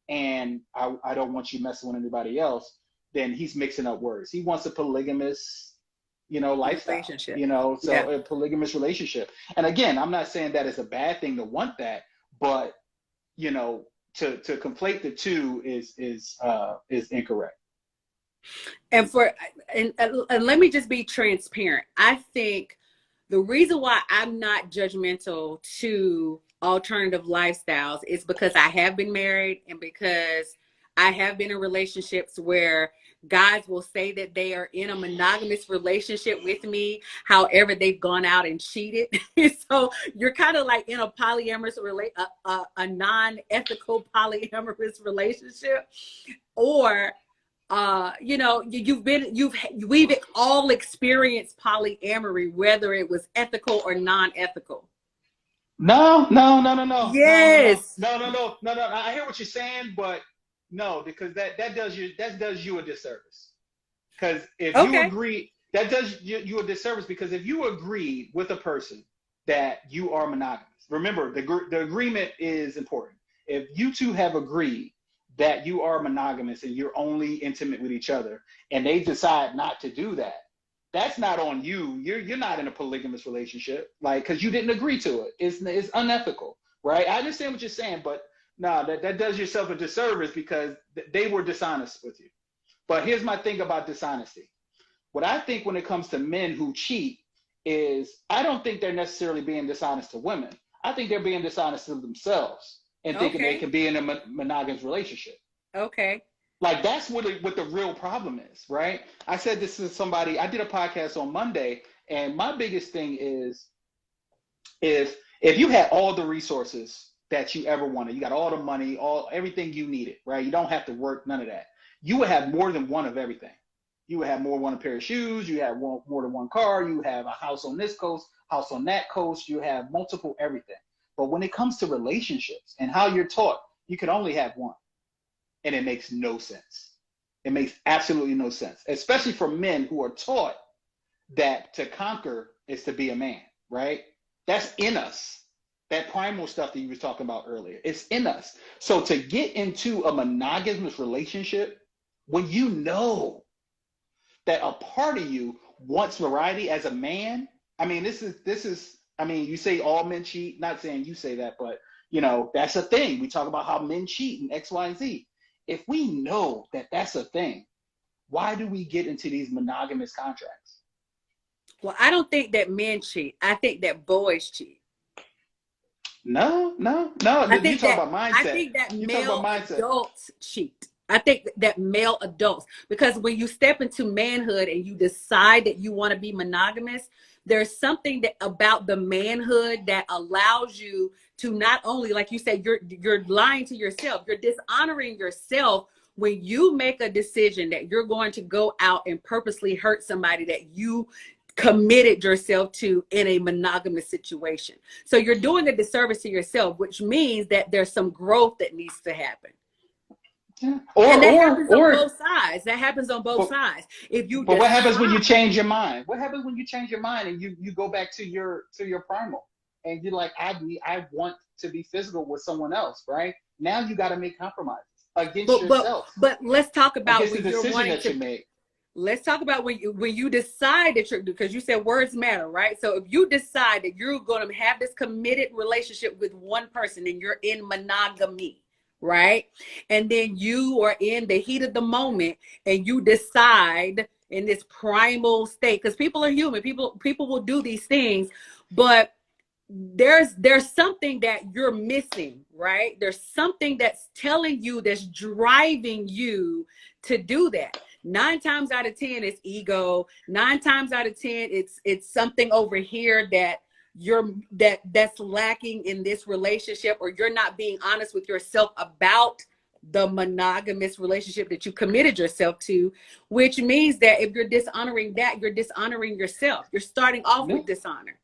and I don't want you messing with anybody else, then he's mixing up words. He wants a polygamous, lifestyle, relationship. So a polygamous relationship. And again, I'm not saying that it's a bad thing to want that, but, to conflate the two is incorrect. And let me just be transparent. I think the reason why I'm not judgmental to alternative lifestyles is because I have been married, and because I have been in relationships where guys will say that they are in a monogamous relationship with me. However, they've gone out and cheated. So you're kind of like in a polyamorous a non-ethical polyamorous relationship, or we've all experienced polyamory, whether it was ethical or non-ethical. No. Yes. No. I hear what you're saying, but no, because that does you a disservice. Because if you agree, that does you a disservice, because if you agree with a person that you are monogamous, remember the agreement is important. If you two have agreed that you are monogamous and you're only intimate with each other, and they decide not to do that, that's not on you. You're not in a polygamous relationship, because you didn't agree to it. It's unethical, right? I understand what you're saying, but no, that does yourself a disservice, because they were dishonest with you. But here's my thing about dishonesty. What I think when it comes to men who cheat is, I don't think they're necessarily being dishonest to women. I think they're being dishonest to themselves and thinking they can be in a monogamous relationship. Okay. That's what the real problem is, right? I said this to somebody. I did a podcast on Monday, and my biggest thing is if you had all the resources that you ever wanted, you got all the money, everything you needed, right? You don't have to work, none of that. You would have more than one of everything. You would have more than one pair of shoes. You have more than one car. You have a house on this coast, house on that coast. You have multiple everything. But when it comes to relationships and how you're taught, you can only have one. And it makes no sense. It makes absolutely no sense, especially for men who are taught that to conquer is to be a man, right? That's in us. That primal stuff that you were talking about earlier, it's in us. So to get into a monogamous relationship when you know that a part of you wants variety as a man, I mean, this is, I mean, you say all men cheat, not saying you say that, but that's a thing. We talk about how men cheat and X, Y, and Z. If we know that that's a thing, why do we get into these monogamous contracts? Well, I don't think that men cheat. I think that boys cheat. No. I think you talk about mindset. I think that male adults cheat. I think that male adults, because when you step into manhood and you decide that you want to be monogamous, there's something about the manhood that allows you to not only, like you said, you're lying to yourself, you're dishonoring yourself when you make a decision that you're going to go out and purposely hurt somebody that you committed yourself to in a monogamous situation. So you're doing a disservice to yourself, which means that there's some growth that needs to happen. Yeah. And that happens on both sides. That happens on both sides. But what happens when you change your mind? What happens when you change your mind and you go back to your primal and you're like, I want to be physical with someone else, right? Now you got to make compromises against yourself. But let's talk about when the decision that you make. Let's talk about when you decide that because you said words matter, right? So if you decide that you're going to have this committed relationship with one person and you're in monogamy, right? And then you are in the heat of the moment and you decide in this primal state, because people are human, people will do these things, but there's something that you're missing, right? There's something that's telling you, that's driving you to do that. 9 times out of 10 it's ego. 9 times out of 10 it's something over here that's lacking in this relationship, or you're not being honest with yourself about the monogamous relationship that you committed yourself to, which means that if you're dishonoring that, you're dishonoring yourself. You're starting off with dishonor.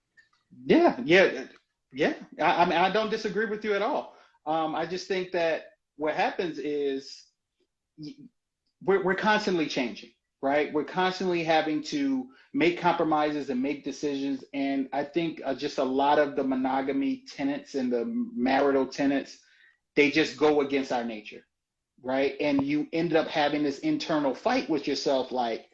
Yeah, yeah, yeah. I mean, I don't disagree with you at all. I just think that what happens is we're constantly changing, right? We're constantly having to make compromises and make decisions. And I think just a lot of the monogamy tenets and the marital tenets, they just go against our nature, right? And you end up having this internal fight with yourself, like,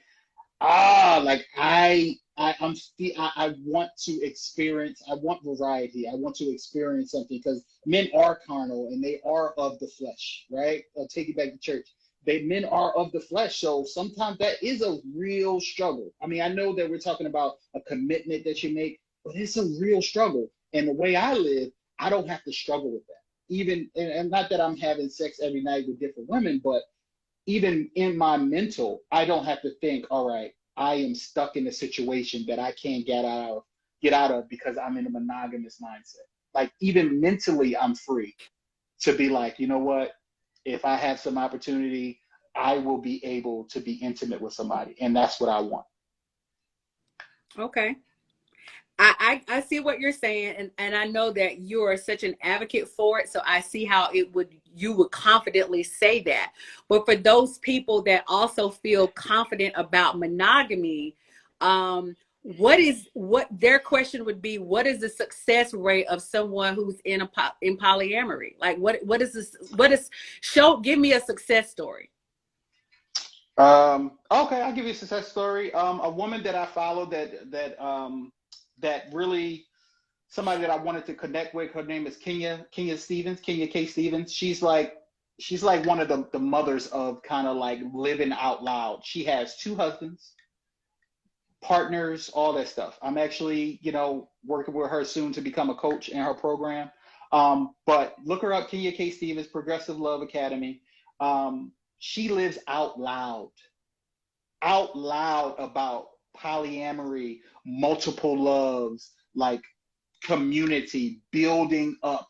like I'm still, I want to experience, I want variety, I want to experience something, because men are carnal and they are of the flesh, right? I'll take you back to church. Men are of the flesh, so sometimes that is a real struggle. I mean, I know that we're talking about a commitment that you make, but it's a real struggle. And the way I live, I don't have to struggle with that. Even, and not that I'm having sex every night with different women, but even in my mental, I don't have to think, all right, I am stuck in a situation that I can't get out of because I'm in a monogamous mindset. Like, even mentally, I'm free to be like, you know what? If I have some opportunity, I will be able to be intimate with somebody. And that's what I want. Okay. I see what you're saying, and I know that you are such an advocate for it. So I see how you would confidently say that. But for those people that also feel confident about monogamy, what their question would be, what is the success rate of someone who's in polyamory? Like, what is this? Give me a success story. Okay, I'll give you a success story. A woman that I follow that really, somebody that I wanted to connect with. Her name is Kenya K. Stevens. She's like one of the mothers of kind of like living out loud. She has 2 husbands, partners, all that stuff. I'm actually, working with her soon to become a coach in her program. But look her up, Kenya K. Stevens, Progressive Love Academy. She lives out loud about polyamory, multiple loves, like community, building up.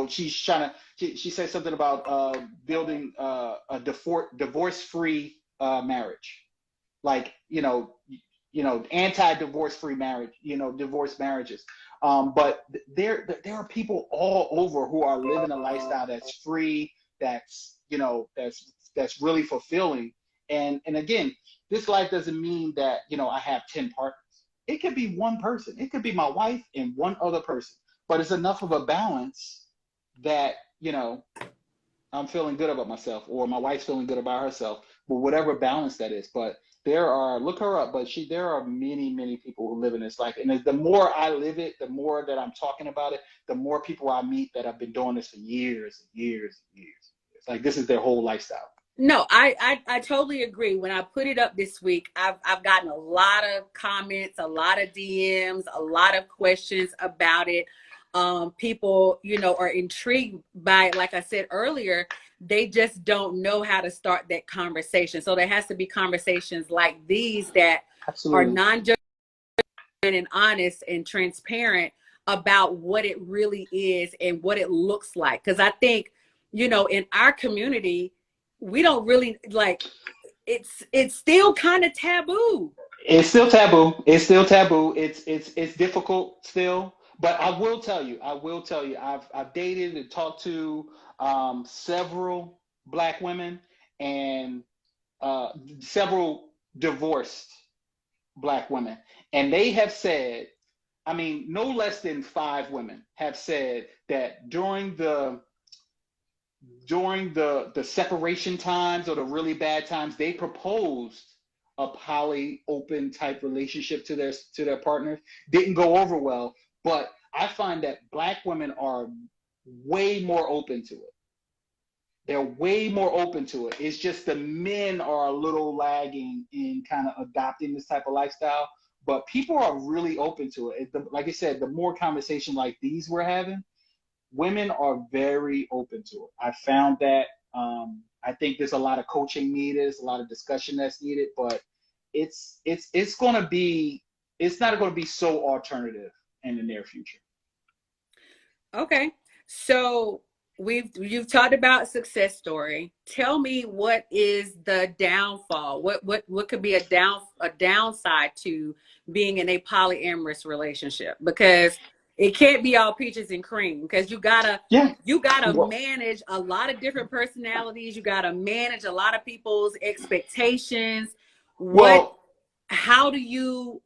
She's trying to, she said something about building a divorce-free marriage, like, anti-divorce-free marriage, divorce marriages. But there are people all over who are living a lifestyle that's free, that's really fulfilling. And again, this life doesn't mean that, I have 10 partners. It could be one person. It could be my wife and one other person. But it's enough of a balance that, I'm feeling good about myself, or my wife's feeling good about herself, but whatever balance that is. But look her up, but there are many, many people who live in this life. And the more I live it, the more that I'm talking about it, the more people I meet that have been doing this for years and years and years. It's like, this is their whole lifestyle. No, I totally agree. When I put it up this week, I've gotten a lot of comments, a lot of DMs, a lot of questions about it. People, are intrigued by it. Like I said earlier, they just don't know how to start that conversation. So there has to be conversations like these that Absolutely. are non-judgmental and honest and transparent about what it really is and what it looks like. Because I think, in our community, we don't really it's still kind of taboo. It's still taboo. It's difficult still. But I will tell you, I've dated and talked to several Black women and several divorced Black women, and they have said, I mean, no less than 5 women have said that during the separation times or the really bad times, they proposed a poly open type relationship to their partners. Didn't go over well, but I find that Black women are way more open to it. They're way more open to it. It's just the men are a little lagging in kind of adopting this type of lifestyle, but people are really open to it. Like I said, the more conversation like these we're having, women are very open to it. I found that. I think there's a lot of coaching needed, there's a lot of discussion that's needed, but it's not going to be so alternative in the near future. Okay. So you've talked about success story. Tell me, what is the downfall? What could be a downside to being in a polyamorous relationship? Because it can't be all peaches and cream, because Yeah. you gotta Well, manage a lot of different personalities. You gotta manage a lot of people's expectations. What well, how do you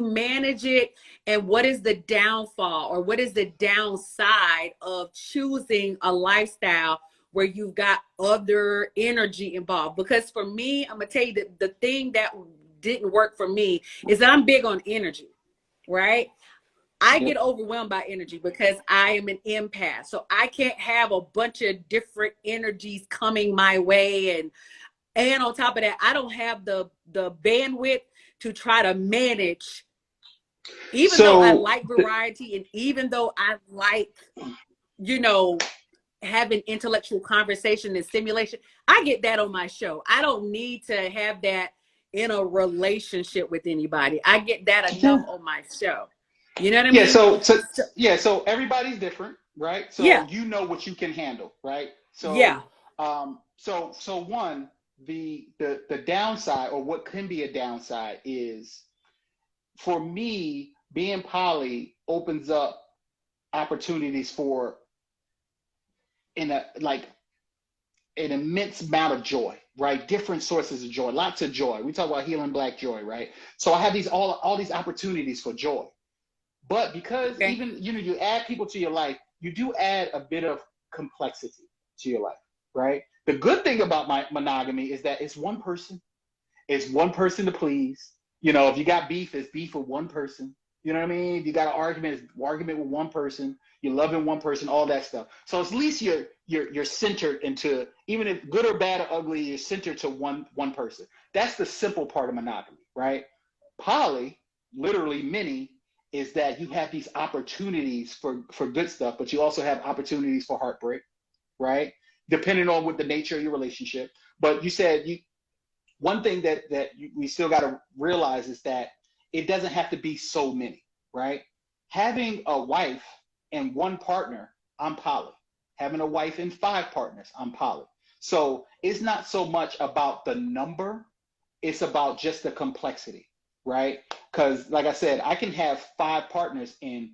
manage it, and what is the downfall, or what is the downside of choosing a lifestyle where you've got other energy involved? Because for me, I'm gonna tell you that the thing that didn't work for me is that I'm big on energy, right? I yep. get overwhelmed by energy because I am an empath, so I can't have a bunch of different energies coming my way. And on top of that, I don't have the bandwidth to try to manage, even though I So, like variety, and even though I like, you know, having intellectual conversation and stimulation, I get that on my show. I don't need to have that in a relationship with anybody. I get that enough yeah. on my show. You know what I Yeah, mean? so So, yeah, so everybody's different, right? So yeah, you know what you can handle, right? yeah. So one, the downside, or what can be a downside, is for me, being poly opens up opportunities for in a like an immense amount of joy, right? Different sources of joy, lots of joy. We talk about healing black joy, right? So I have these all these opportunities for joy. But because Okay. even you add people to your life, you do add a bit of complexity to your life, right? The good thing about my monogamy is that it's one person. It's one person to please. If you got beef, it's beef with one person. You know what I mean? If you got an argument, it's argument with one person. You're loving one person, all that stuff. So at least you're centered into, even if good or bad or ugly, you're centered to one person. That's the simple part of monogamy, right? Poly, literally many, is that you have these opportunities for good stuff, but you also have opportunities for heartbreak, right? Depending on what the nature of your relationship. But you said one thing we still got to realize is that it doesn't have to be so many, right? Having a wife and one partner, I'm poly. Having a wife and 5 partners, I'm poly. So it's not so much about the number, it's about just the complexity, right? Because like I said, I can have 5 partners and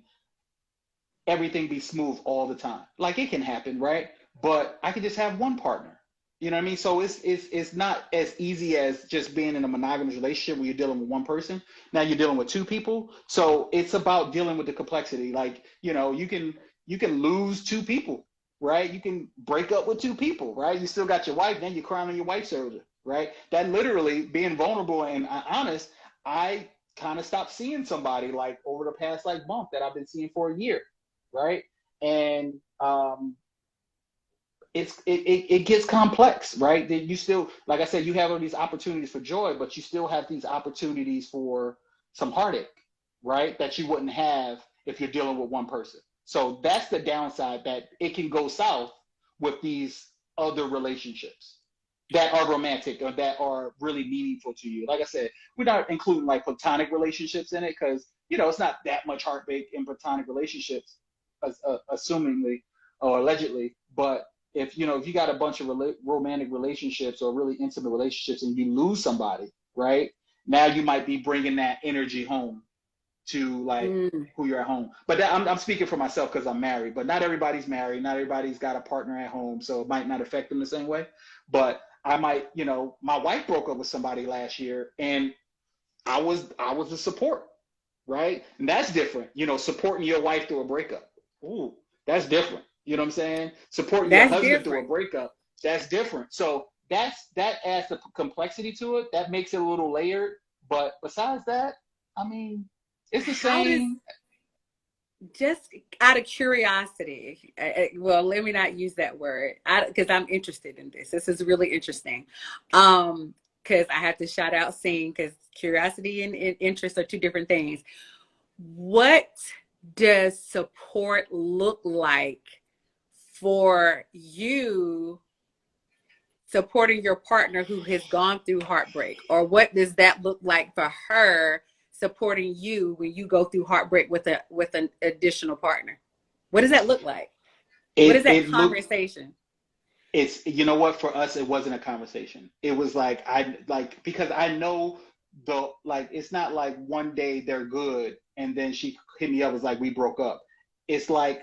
everything be smooth all the time. Like it can happen, right? But I can just have one partner. You know what I mean? So it's not as easy as just being in a monogamous relationship where you're dealing with one person. Now you're dealing with 2 people. So it's about dealing with the complexity. Like, you can lose 2 people, right? You can break up with 2 people, right? You still got your wife, then you're crying on your wife's shoulder, right? That literally being vulnerable and honest, I kind of stopped seeing somebody like over the past like month that I've been seeing for a year, right? And it gets complex, right? That you still, like I said, you have all these opportunities for joy, but you still have these opportunities for some heartache, right? That you wouldn't have if you're dealing with one person. So that's the downside, that it can go south with these other relationships that are romantic or that are really meaningful to you. Like I said, we're not including like platonic relationships in it because it's not that much heartbreak in platonic relationships, assumingly or allegedly. But if you got a bunch of romantic relationships or really intimate relationships and you lose somebody, right? Now you might be bringing that energy home to like Mm, who you're at home. But I'm speaking for myself because I'm married. But not everybody's married. Not everybody's got a partner at home, so it might not affect them the same way. But I might, my wife broke up with somebody last year, and I was the support, right? And that's different. Supporting your wife through a breakup. Ooh, that's different. You know what I'm saying? Supporting your that's husband through a different. breakup. That's different. So that adds the complexity to it. That makes it a little layered. But besides that, I mean, it's the How does same. Just out of curiosity, well, let me not use that word, because I'm interested in this. This is really interesting. Because I have to shout out seeing, because curiosity and interest are 2 different things. What does support look like for you supporting your partner who has gone through heartbreak? Or what does that look like for her supporting you when you go through heartbreak with an additional partner? What does that look like? What is that it looked conversation? it's you know what, for us it wasn't a conversation. It was like I like because I know the like it's not like one day they're good and then she hit me up, was like we broke up. It's like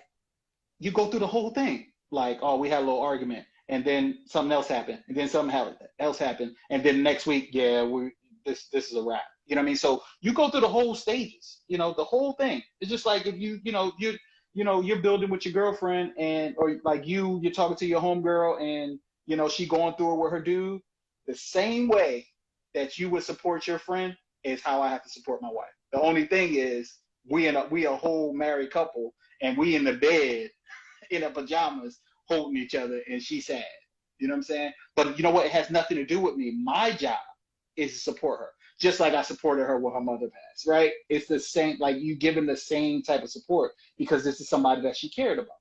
you go through the whole thing. Like, oh, we had a little argument, and then something else happened, and then something else happened, and then next week, yeah, we this is a wrap. You know what I mean? So you go through the whole stages. You know, the whole thing. It's just like if you're building with your girlfriend, and or like you're talking to your homegirl, and she going through it with her dude. The same way that you would support your friend is how I have to support my wife. The only thing is we a whole married couple, and we in the bed in her pajamas holding each other, and she's sad. You know what I'm saying? But you know what? It has nothing to do with me. My job is to support her, just like I supported her when her mother passed, right? It's the same, like you give them the same type of support because this is somebody that she cared about,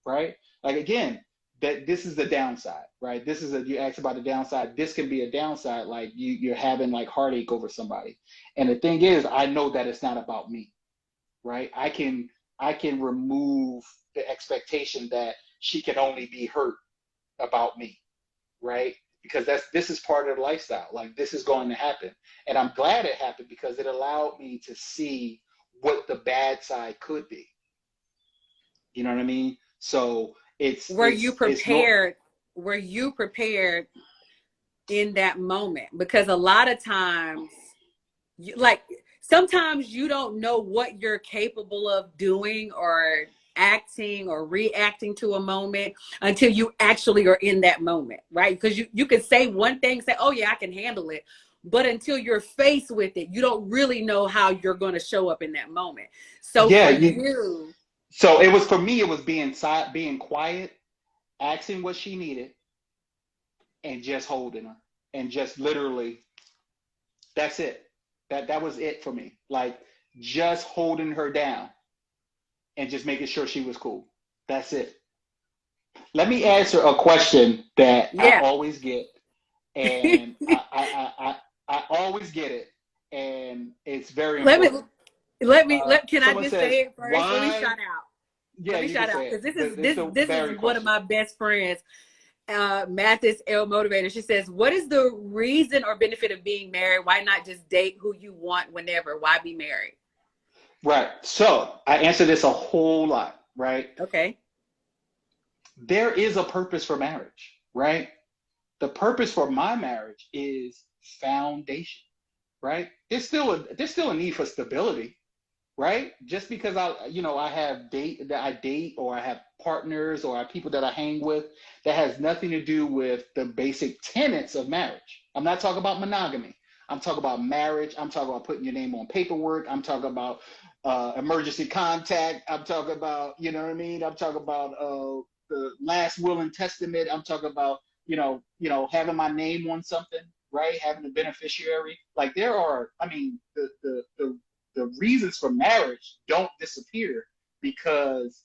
right? Like again, that this is the downside, right? You asked about the downside. This can be a downside, like you're having like heartache over somebody. And the thing is, I know that it's not about me, right? I can remove the expectation that she can only be hurt about me, right? Because this is part of the lifestyle. Like this is going to happen. And I'm glad it happened because it allowed me to see what the bad side could be. You know what I mean? So Were you prepared? Were you prepared in that moment? Because a lot of times, sometimes you don't know what you're capable of doing or acting or reacting to a moment until you actually are in that moment, right? Because you can say one thing, say, oh yeah, I can handle it. But until you're faced with it, you don't really know how you're going to show up in that moment. So yeah. for you, So it was for me. It was being quiet, asking what she needed, and just holding her, and just literally, that's it. That was it for me. Like just holding her down and just making sure she was cool. That's it. Let me answer a question that I yeah. always get, and I always get it, and it's very let me important. can I Someone just says, say it first? Let me "Why?" shout out. Yeah, Let me you can shout out say because it. this is It's a this is very one of question. my best friends, Mathis L Motivator. She says, "What is the reason or benefit of being married? Why not just date who you want whenever? Why be married?" Right. So I answer this a whole lot. Right. Okay. There is a purpose for marriage. Right. The purpose for my marriage is foundation. Right. There's still a need for stability, right? Just because I date or I have partners or I have people that I hang with, that has nothing to do with the basic tenets of marriage. I'm not talking about monogamy. I'm talking about marriage. I'm talking about putting your name on paperwork. I'm talking about emergency contact. I'm talking about, you know what I mean? I'm talking about the last will and testament. I'm talking about, having my name on something, right? Having a beneficiary. Like there are, I mean, the reasons for marriage don't disappear because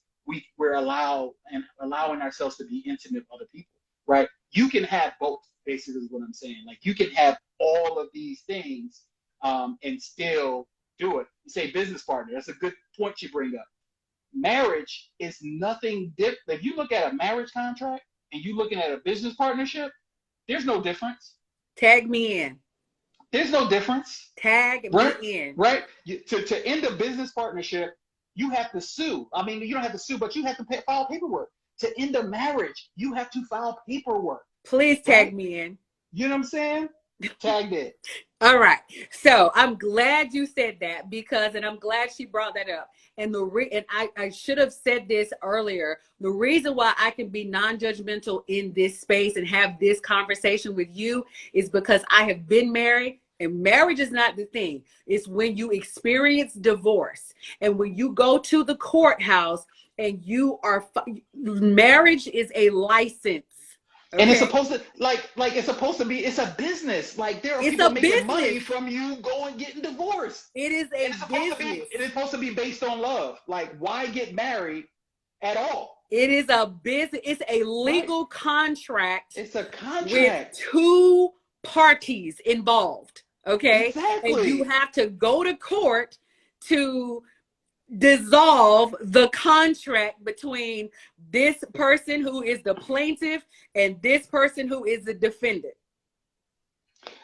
we're allowing ourselves to be intimate with other people, right? You can have both, basically is what I'm saying. Like you can have all of these things and still do it. You say business partner, that's a good point you bring up. Marriage is nothing different. If you look at a marriage contract and you looking at a business partnership, there's no difference. Tag me in. There's no difference. Tag me Right? in. Right? To end a business partnership, you have to sue. I mean, you don't have to sue, but you have to file paperwork. To end a marriage, you have to file paperwork. Please tag Right? me in. You know what I'm saying? Tagged it. All right. So I'm glad you said that and I'm glad she brought that up. And I should have said this earlier. The reason why I can be non-judgmental in this space and have this conversation with you is because I have been married, and marriage is not the thing. It's when you experience divorce and when you go to the courthouse and marriage is a license. And it's Okay. supposed to it's supposed to be, it's a business. Like there are It's people a making business. money from you going getting divorced. It is And a business. it's supposed to be based on love. Like why get married at all? It is a business. It's a Right? legal contract It's a with contract. two parties involved. Okay. And you Exactly. have to go to court to dissolve the contract between this person who is the plaintiff and this person who is the defendant.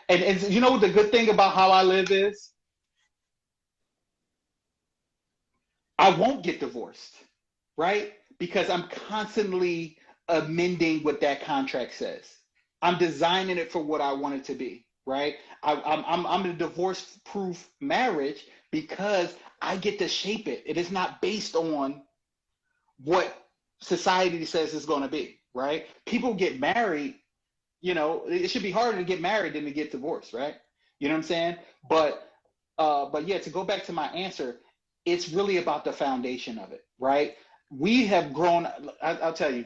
And you know what the good thing about how I live is? I won't get divorced, right? Because I'm constantly amending what that contract says. I'm designing it for what I want it to be, right? I'm in a divorce-proof marriage because I get to shape it. It is not based on what society says it's going to be, right? People get married, you know, it should be harder to get married than to get divorced, right? You know what I'm saying? But yeah, to go back to my answer, it's really about the foundation of it, right? We have grown. I'll tell you,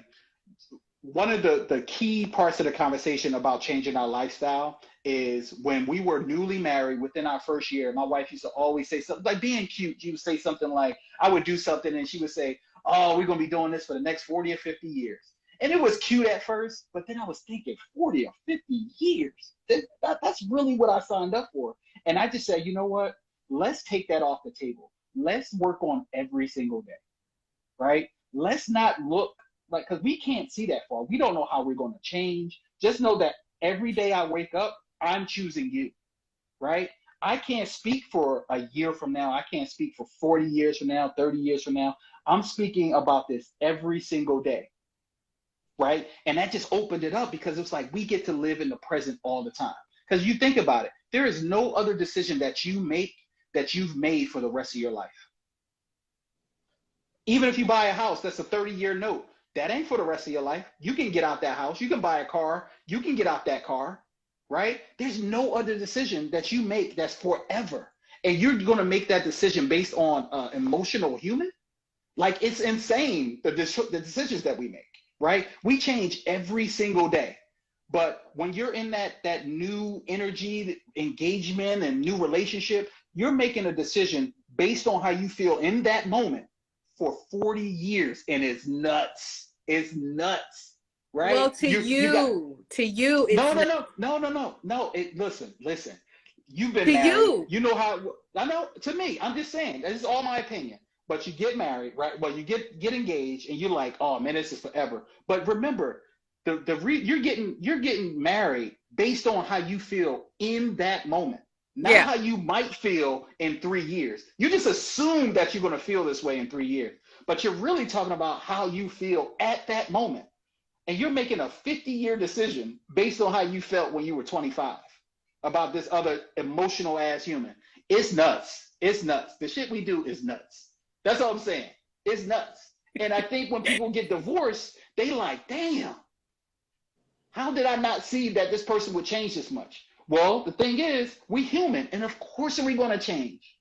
one of the key parts of the conversation about changing our lifestyle is when we were newly married within our first year. My wife used to always say something like, being cute, she would say something like, I would do something and she would say, oh, we're going to be doing this for the next 40 or 50 years. And it was cute at first, but then I was thinking 40 or 50 years. That's really what I signed up for. And I just said, you know what? Let's take that off the table. Let's work on every single day, right? Let's not look like, because we can't see that far. We don't know how we're going to change. Just know that every day I wake up, I'm choosing you, right? I can't speak for a year from now. I can't speak for 40 years from now, 30 years from now. I'm speaking about this every single day, right? And that just opened it up because it's like we get to live in the present all the time. Because you think about it, there is no other decision that you make that you've made for the rest of your life. Even if you buy a house, that's a 30-year note. That ain't for the rest of your life. You can get out that house. You can buy a car. You can get out that car, right? There's no other decision that you make that's forever. And you're going to make that decision based on emotional human? Like, it's insane, the decisions that we make, right? We change every single day. But when you're in that new energy, engagement, and new relationship, you're making a decision based on how you feel in that moment for 40 years, and it's nuts. It's nuts, right? Well, to you, it's No. Listen. You've been to married. you. You know how. I know. To me, I'm just saying. This is all my opinion. But you get married, right? Well, you get engaged, and you're like, oh man, this is forever. But remember, you're getting married based on how you feel in that moment, not Yeah. how you might feel in 3 years. You just assume that you're going to feel this way in 3 years, but you're really talking about how you feel at that moment. And you're making a 50-year decision based on how you felt when you were 25 about this other emotional ass human. It's nuts. It's nuts. The shit we do is nuts. That's all I'm saying. It's nuts. And I think when people get divorced, they like, damn, how did I not see that this person would change this much? Well, the thing is, we human, and of course we're going to change.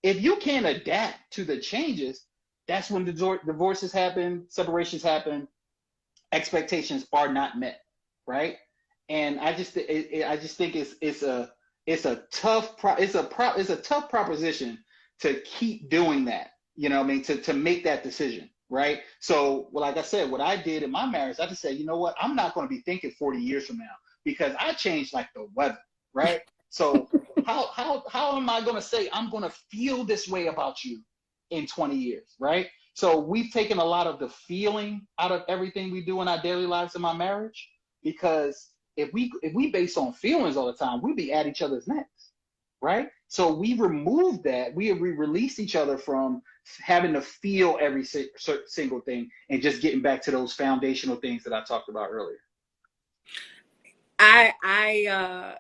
If you can't adapt to the changes, that's when divorces happen, separations happen, expectations are not met, right? And I just think it's a tough proposition to keep doing that. You know what I mean? To make that decision, right? So, well, like I said, what I did in my marriage, I just said, you know what? I'm not going to be thinking 40 years from now because I changed like the weather, right? So how am I going to say I'm going to feel this way about you in 20 years, right? So we've taken a lot of the feeling out of everything we do in our daily lives in my marriage, because if we base on feelings all the time, we'd be at each other's necks, right? So we remove that. We release each other from having to feel every single thing and just getting back to those foundational things that I talked about earlier. I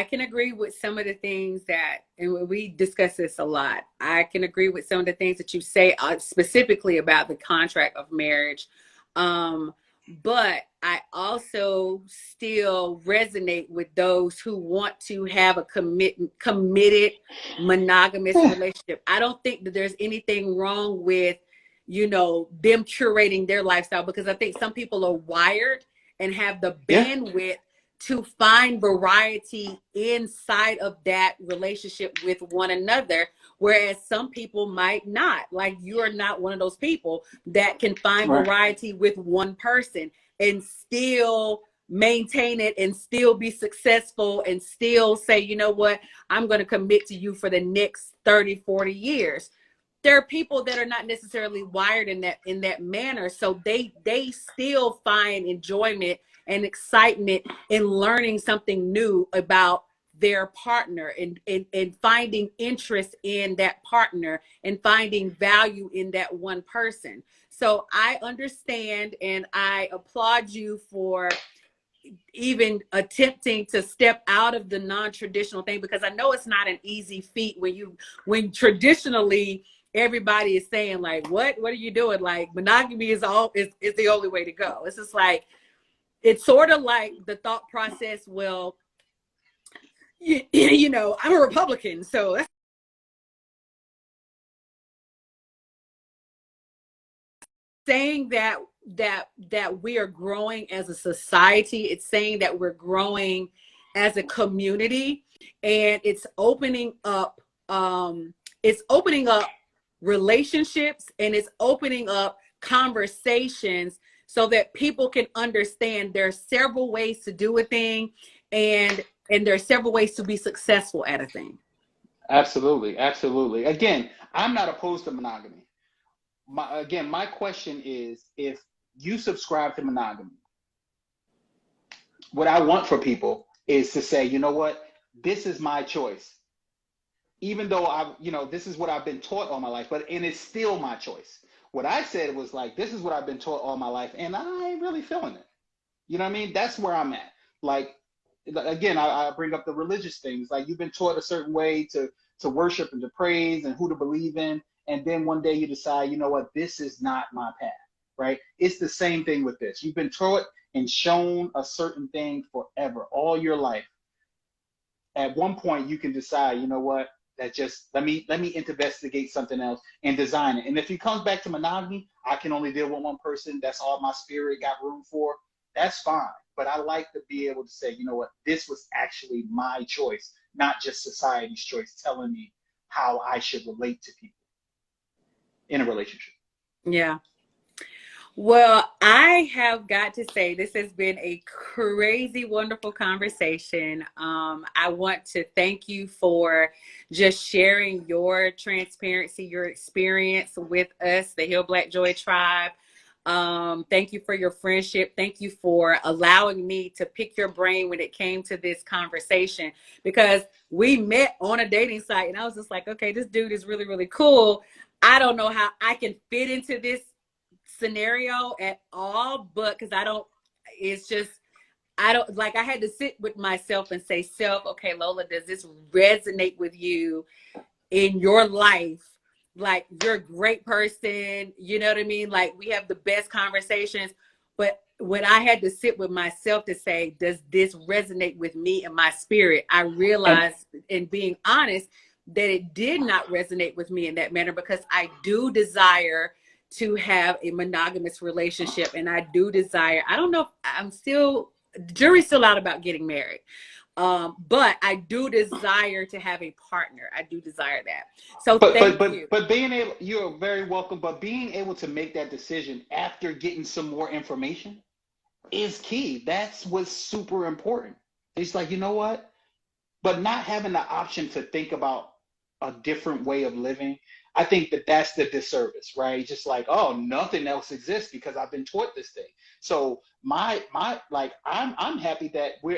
can agree with some of the things that, and we discuss this a lot. I can agree with some of the things that you say specifically about the contract of marriage. But I also still resonate with those who want to have a committed monogamous relationship. I don't think that there's anything wrong with, them curating their lifestyle, because I think some people are wired and have the bandwidth to find variety inside of that relationship with one another, whereas some people might not. Like, you are not one of those people that can find variety with one person and still maintain it and still be successful and still say, you know what, I'm going to commit to you for the next 30, 40 years. there are people that are not necessarily wired in that manner, so they still find enjoyment and excitement in learning something new about their partner, and finding interest in that partner and finding value in that one person. So I understand and I applaud you for even attempting to step out of the non-traditional thing, because I know it's not an easy feat when traditionally everybody is saying like, what are you doing? Like, monogamy is the only way to go. It's just like, it's sort of like the thought process, well, you know, I'm a Republican, so that's saying that we are growing as a society. It's saying that we're growing as a community, and it's opening up relationships, and it's opening up conversations so that people can understand there are several ways to do a thing, and there are several ways to be successful at a thing. Absolutely, absolutely. Again, I'm not opposed to monogamy. My question is, if you subscribe to monogamy, what I want for people is to say, you know what, this is my choice. Even though this is what I've been taught all my life, and it's still my choice. What I said was like, this is what I've been taught all my life, and I ain't really feeling it. You know what I mean? That's where I'm at. Like, again, I bring up the religious things. Like, you've been taught a certain way to worship and to praise and who to believe in, and then one day you decide, you know what, this is not my path, right? It's the same thing with this. You've been taught and shown a certain thing forever, all your life. At one point, you can decide, you know what, that just let me investigate something else and design it. And if it comes back to monogamy, I can only deal with one person. That's all my spirit got room for. That's fine. But I like to be able to say, you know what, this was actually my choice, not just society's choice telling me how I should relate to people in a relationship. Yeah. Well, I have got to say, this has been a crazy, wonderful conversation. I want to thank you for just sharing your transparency, your experience with us, the Heal Black Joy Tribe. Thank you for your friendship. Thank you for allowing me to pick your brain when it came to this conversation, because we met on a dating site and I was just like, okay, this dude is really, really cool. I don't know how I can fit into this scenario at all, but because I had to sit with myself and say, okay, Lola, does this resonate with you in your life? Like, you're a great person, you know what I mean? Like, we have the best conversations, but when I had to sit with myself to say, does this resonate with me and my spirit, I realized, in being honest, that it did not resonate with me in that manner, because I do desire to have a monogamous relationship, and I do desire, I don't know if the jury's still out about getting married. But I do desire to have a partner. I do desire that. So thank you. But being able, you're very welcome. But being able to make that decision after getting some more information is key. That's what's super important. It's like, you know what? But not having the option to think about a different way of living, I think that's the disservice, right? Just like, oh, nothing else exists because I've been taught this thing. So I'm happy that we're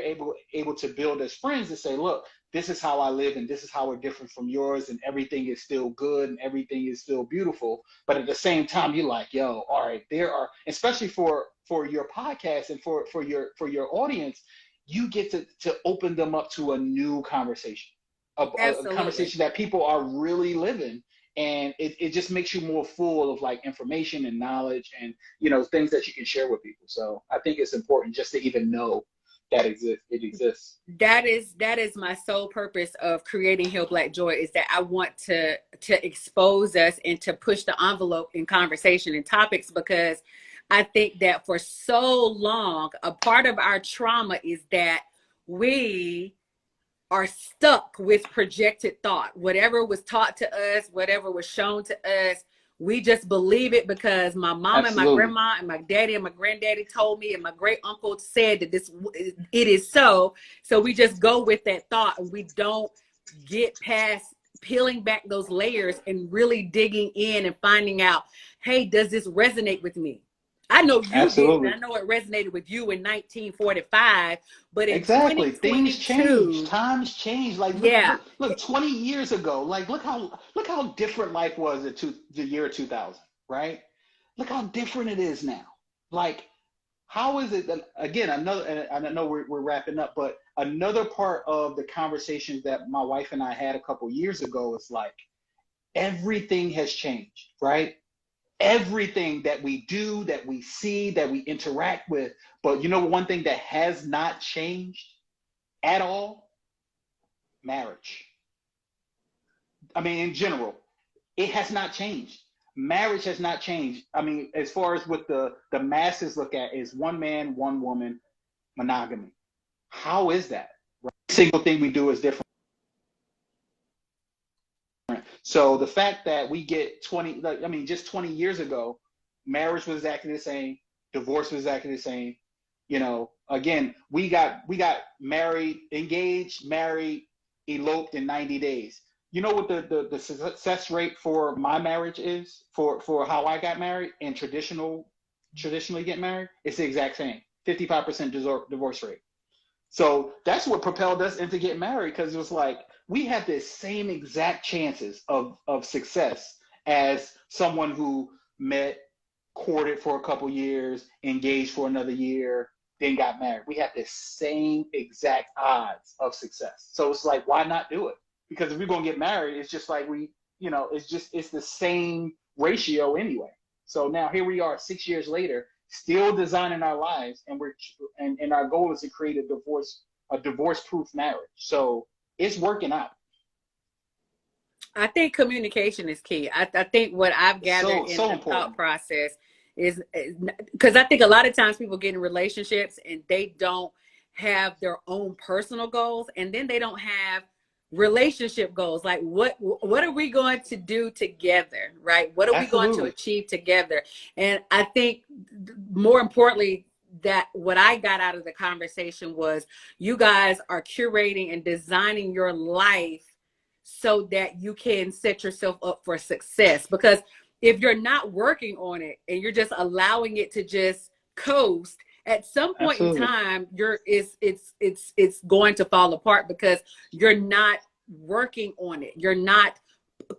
able to build as friends and say, look, this is how I live and this is how we're different from yours, and everything is still good and everything is still beautiful. But at the same time, you're like, yo, all right, there are, especially for your podcast and for your audience, you get to open them up to a new conversation, a conversation that people are really living. And it just makes you more full of like information and knowledge and, things that you can share with people. So I think it's important just to even know that it exists. That is my sole purpose of creating Heal Black Joy, is that I want to expose us and to push the envelope in conversation and topics, because I think that for so long, a part of our trauma is that we are stuck with projected thought. Whatever was taught to us, whatever was shown to us, we just believe it because my mom and my grandma and my daddy and my granddaddy told me, and my great uncle said that it is so. So we just go with that thought, and we don't get past peeling back those layers and really digging in and finding out, hey, does this resonate with me? I know you didn't. Absolutely. I know it resonated with you in 1945, but in Exactly. Things change. 2022, Times change. Like yeah, look, 20 years ago, like look how different life was at the year 2000, right? Look how different it is now. Like, how is it that, again, another, and I know we're wrapping up, but another part of the conversations that my wife and I had a couple years ago is like, everything has changed, right? Everything that we do, that we see, that we interact with. But you know, one thing that has not changed at all? Marriage. I mean, in general, it has not changed. Marriage has not changed. I mean, as far as what the masses look at is one man, one woman, monogamy. How is that? Right? Every single thing we do is different. So the fact that we get 20, like, I mean, just 20 years ago, marriage was exactly the same, divorce was exactly the same. You know, again, we got married, engaged, married, eloped in 90 days. You know what the success rate for my marriage is for how I got married and traditionally get married? It's the exact same, 55% divorce rate. So that's what propelled us into getting married, because it was like we had the same exact chances of success as someone who met, courted for a couple years, engaged for another year, then got married. We had the same exact odds of success. So it's like, why not do it? Because if we're gonna get married, it's just like it's the same ratio anyway. So now here we are 6 years later, still designing our lives, and our goal is to create a divorce-proof marriage. So it's working out. I think communication is key. I think what I've It's gathered in so the thought important. process is because I think a lot of times people get in relationships and they don't have their own personal goals, and then they don't have relationship goals. Like what are we going to do together, right? What are we going to Absolutely. achieve together? And I think more importantly, that what I got out of the conversation was you guys are curating and designing your life so that you can set yourself up for success. Because if you're not working on it and you're just allowing it to just coast, at some point in Absolutely. time it's going to fall apart because you're not working on it, you're not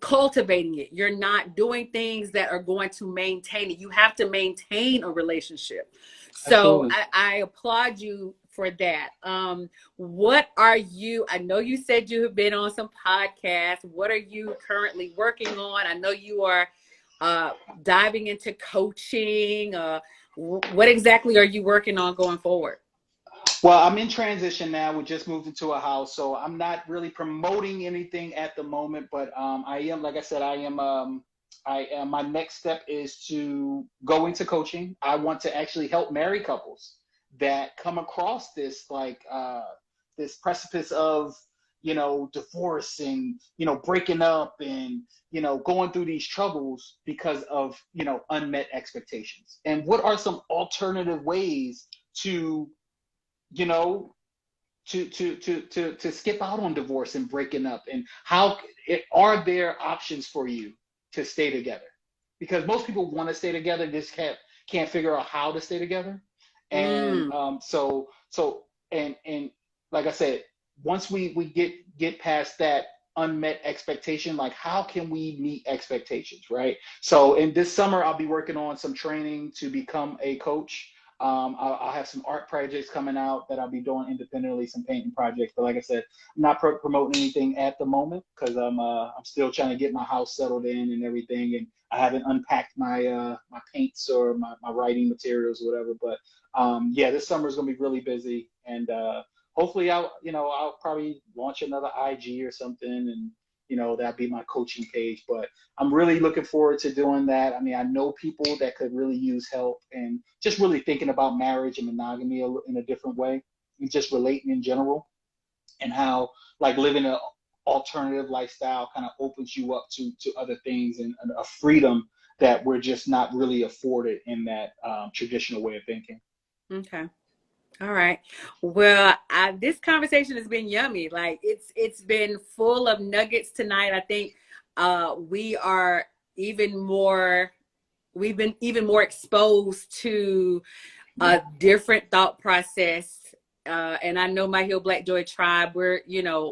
cultivating it, you're not doing things that are going to maintain it. You have to maintain a relationship. So Absolutely. I applaud you for that. What are you, I know you said you have been on some podcasts. What are you currently working on? I know you are diving into coaching. What exactly are you working on going forward? Well, I'm in transition now. We just moved into a house, so I'm not really promoting anything at the moment. But I am, like I said, I am. I am. My next step is to go into coaching. I want to actually help married couples that come across this, like this precipice of, divorce, and breaking up, and going through these troubles because of unmet expectations. And what are some alternative ways to you know, to skip out on divorce and breaking up, and are there options for you to stay together? Because most people want to stay together, just can't figure out how to stay together. And Mm. and like I said, once we get past that unmet expectation, like how can we meet expectations, right? So in this summer, I'll be working on some training to become a coach. I'll have some art projects coming out that I'll be doing independently, some painting projects. But like I said, I'm not promoting anything at the moment because I'm still trying to get my house settled in and everything, and I haven't unpacked my paints or my writing materials or whatever. But yeah, this summer is gonna be really busy, and hopefully I'll probably launch another IG or something, and that'd be my coaching page. But I'm really looking forward to doing that. I mean, I know people that could really use help, and just really thinking about marriage and monogamy in a different way, and just relating in general, and how like living an alternative lifestyle kind of opens you up to other things, and a freedom that we're just not really afforded in that traditional way of thinking. Okay. All right. Well, this conversation has been yummy. Like it's been full of nuggets tonight. I think we are even more we've been even more exposed to a different thought process. And I know my Heal Black Joy tribe,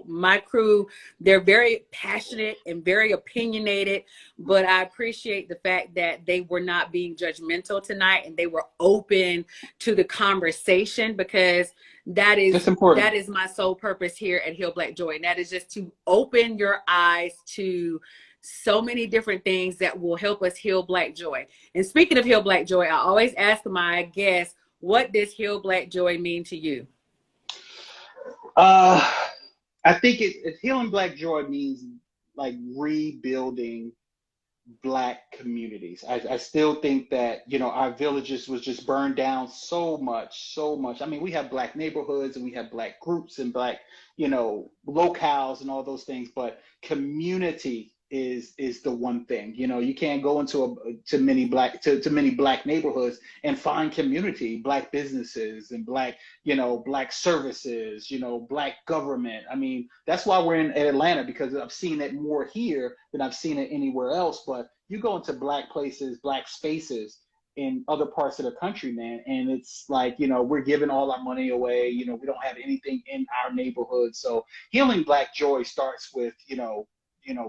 my crew, they're very passionate and very opinionated, but I appreciate the fact that they were not being judgmental tonight and they were open to the conversation, because that That's is important. that is my sole purpose here at Heal Black Joy. And that is just to open your eyes to so many different things that will help us heal Black joy. And speaking of Heal Black Joy, I always ask my guests, what does Heal Black Joy mean to you? Uh, I think healing Black joy means like rebuilding Black communities. I still think that, our villages was just burned down so much, so much. I mean, we have Black neighborhoods and we have Black groups and Black, locales and all those things, but community is the one thing. You can't go into to many Black neighborhoods and find community, Black businesses and Black services, Black government. I mean, that's why we're in Atlanta, because I've seen it more here than I've seen it anywhere else. But you go into Black places, Black spaces in other parts of the country, man, and it's like, we're giving all our money away. We don't have anything in our neighborhood. So healing Black joy starts with,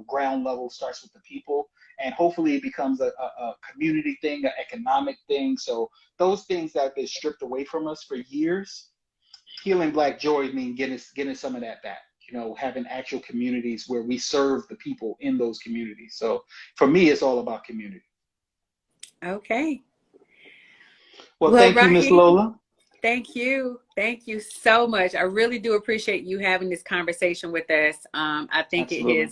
ground level, starts with the people, and hopefully it becomes a community thing, an economic thing. So those things that have been stripped away from us for years, healing Black joy means getting some of that back. Having actual communities where we serve the people in those communities. So for me, it's all about community. Okay. Well, Well, thank you, Miss Raheem, Lola. thank you. Thank you so much. I really do appreciate you having this conversation with us. Absolutely.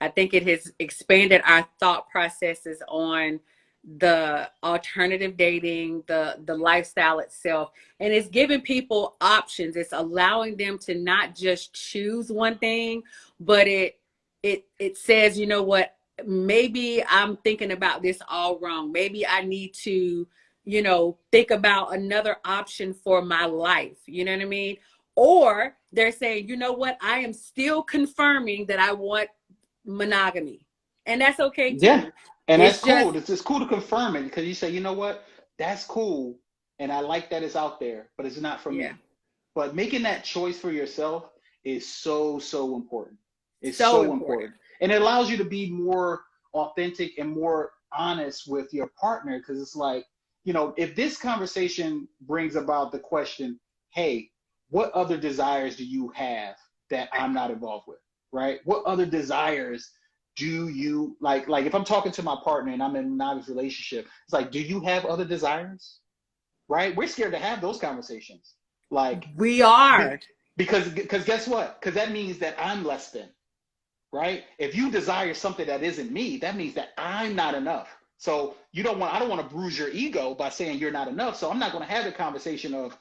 I think it has expanded our thought processes on the alternative dating, the lifestyle itself, and it's giving people options. It's allowing them to not just choose one thing, but it says, you know what, maybe I'm thinking about this all wrong. Maybe I need to, think about another option for my life. You know what I mean? Or they're saying, you know what, I am still confirming that I want monogamy. And that's okay Yeah. too. And that's It's just cool. It's cool to confirm it, because you say, you know what, that's cool. And I like that it's out there, but it's not for yeah, me. But making that choice for yourself is so, so important. It's so so important. important. And it allows you to be more authentic and more honest with your partner, because it's like, if this conversation brings about the question, hey, what other desires do you have that I'm not involved with? Right? What other desires do you like if I'm talking to my partner and I'm in a monogamous relationship, it's like, do you have other desires? Right? We're scared to have those conversations. Like, We are. because guess what? Because that means that I'm less than, right? If you desire something that isn't me, that means that I'm not enough. So I don't want to bruise your ego by saying you're not enough. So I'm not going to have the conversation of,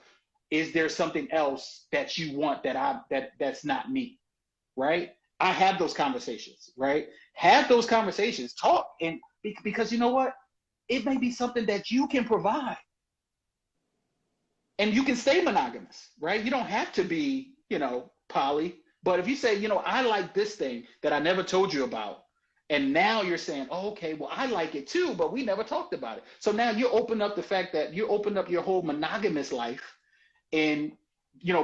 is there something else that you want that's not me, right? I have those conversations, right? Have those conversations, talk, and because you know what? It may be something that you can provide, and you can stay monogamous, right? You don't have to be, poly. But if you say, I like this thing that I never told you about, and now you're saying, oh, okay, well, I like it too, but we never talked about it. So now you open up the fact that you open up your whole monogamous life, and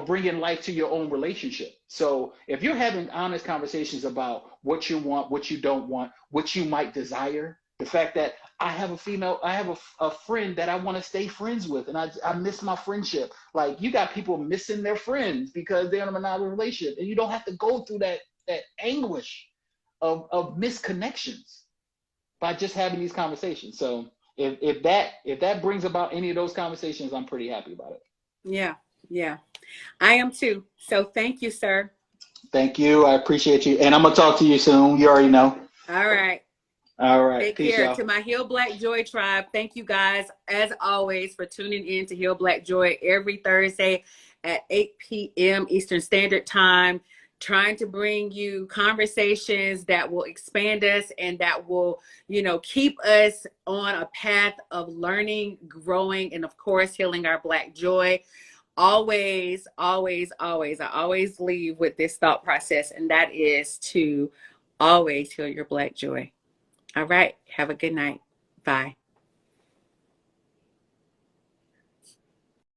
bringing life to your own relationship. So if you're having honest conversations about what you want, what you don't want, what you might desire, the fact that I have a friend that I want to stay friends with, and I miss my friendship. Like, you got people missing their friends because they're in a monogamous relationship, and you don't have to go through that anguish of misconnections by just having these conversations. So if that brings about any of those conversations, I'm pretty happy about it. Yeah. Yeah. I am too. So thank you, sir. Thank you. I appreciate you. And I'm going to talk to you soon. You already know. All right. All right. Take Peace, care. To y'all. my Heal Black Joy tribe, thank you guys, as always, for tuning in to Heal Black Joy every Thursday at 8 p.m. Eastern Standard Time, trying to bring you conversations that will expand us and that will, keep us on a path of learning, growing, and of course, healing our Black joy. always, always, always, I always leave with this thought process, and that is to always feel your Black joy. All right. Have a good night. Bye.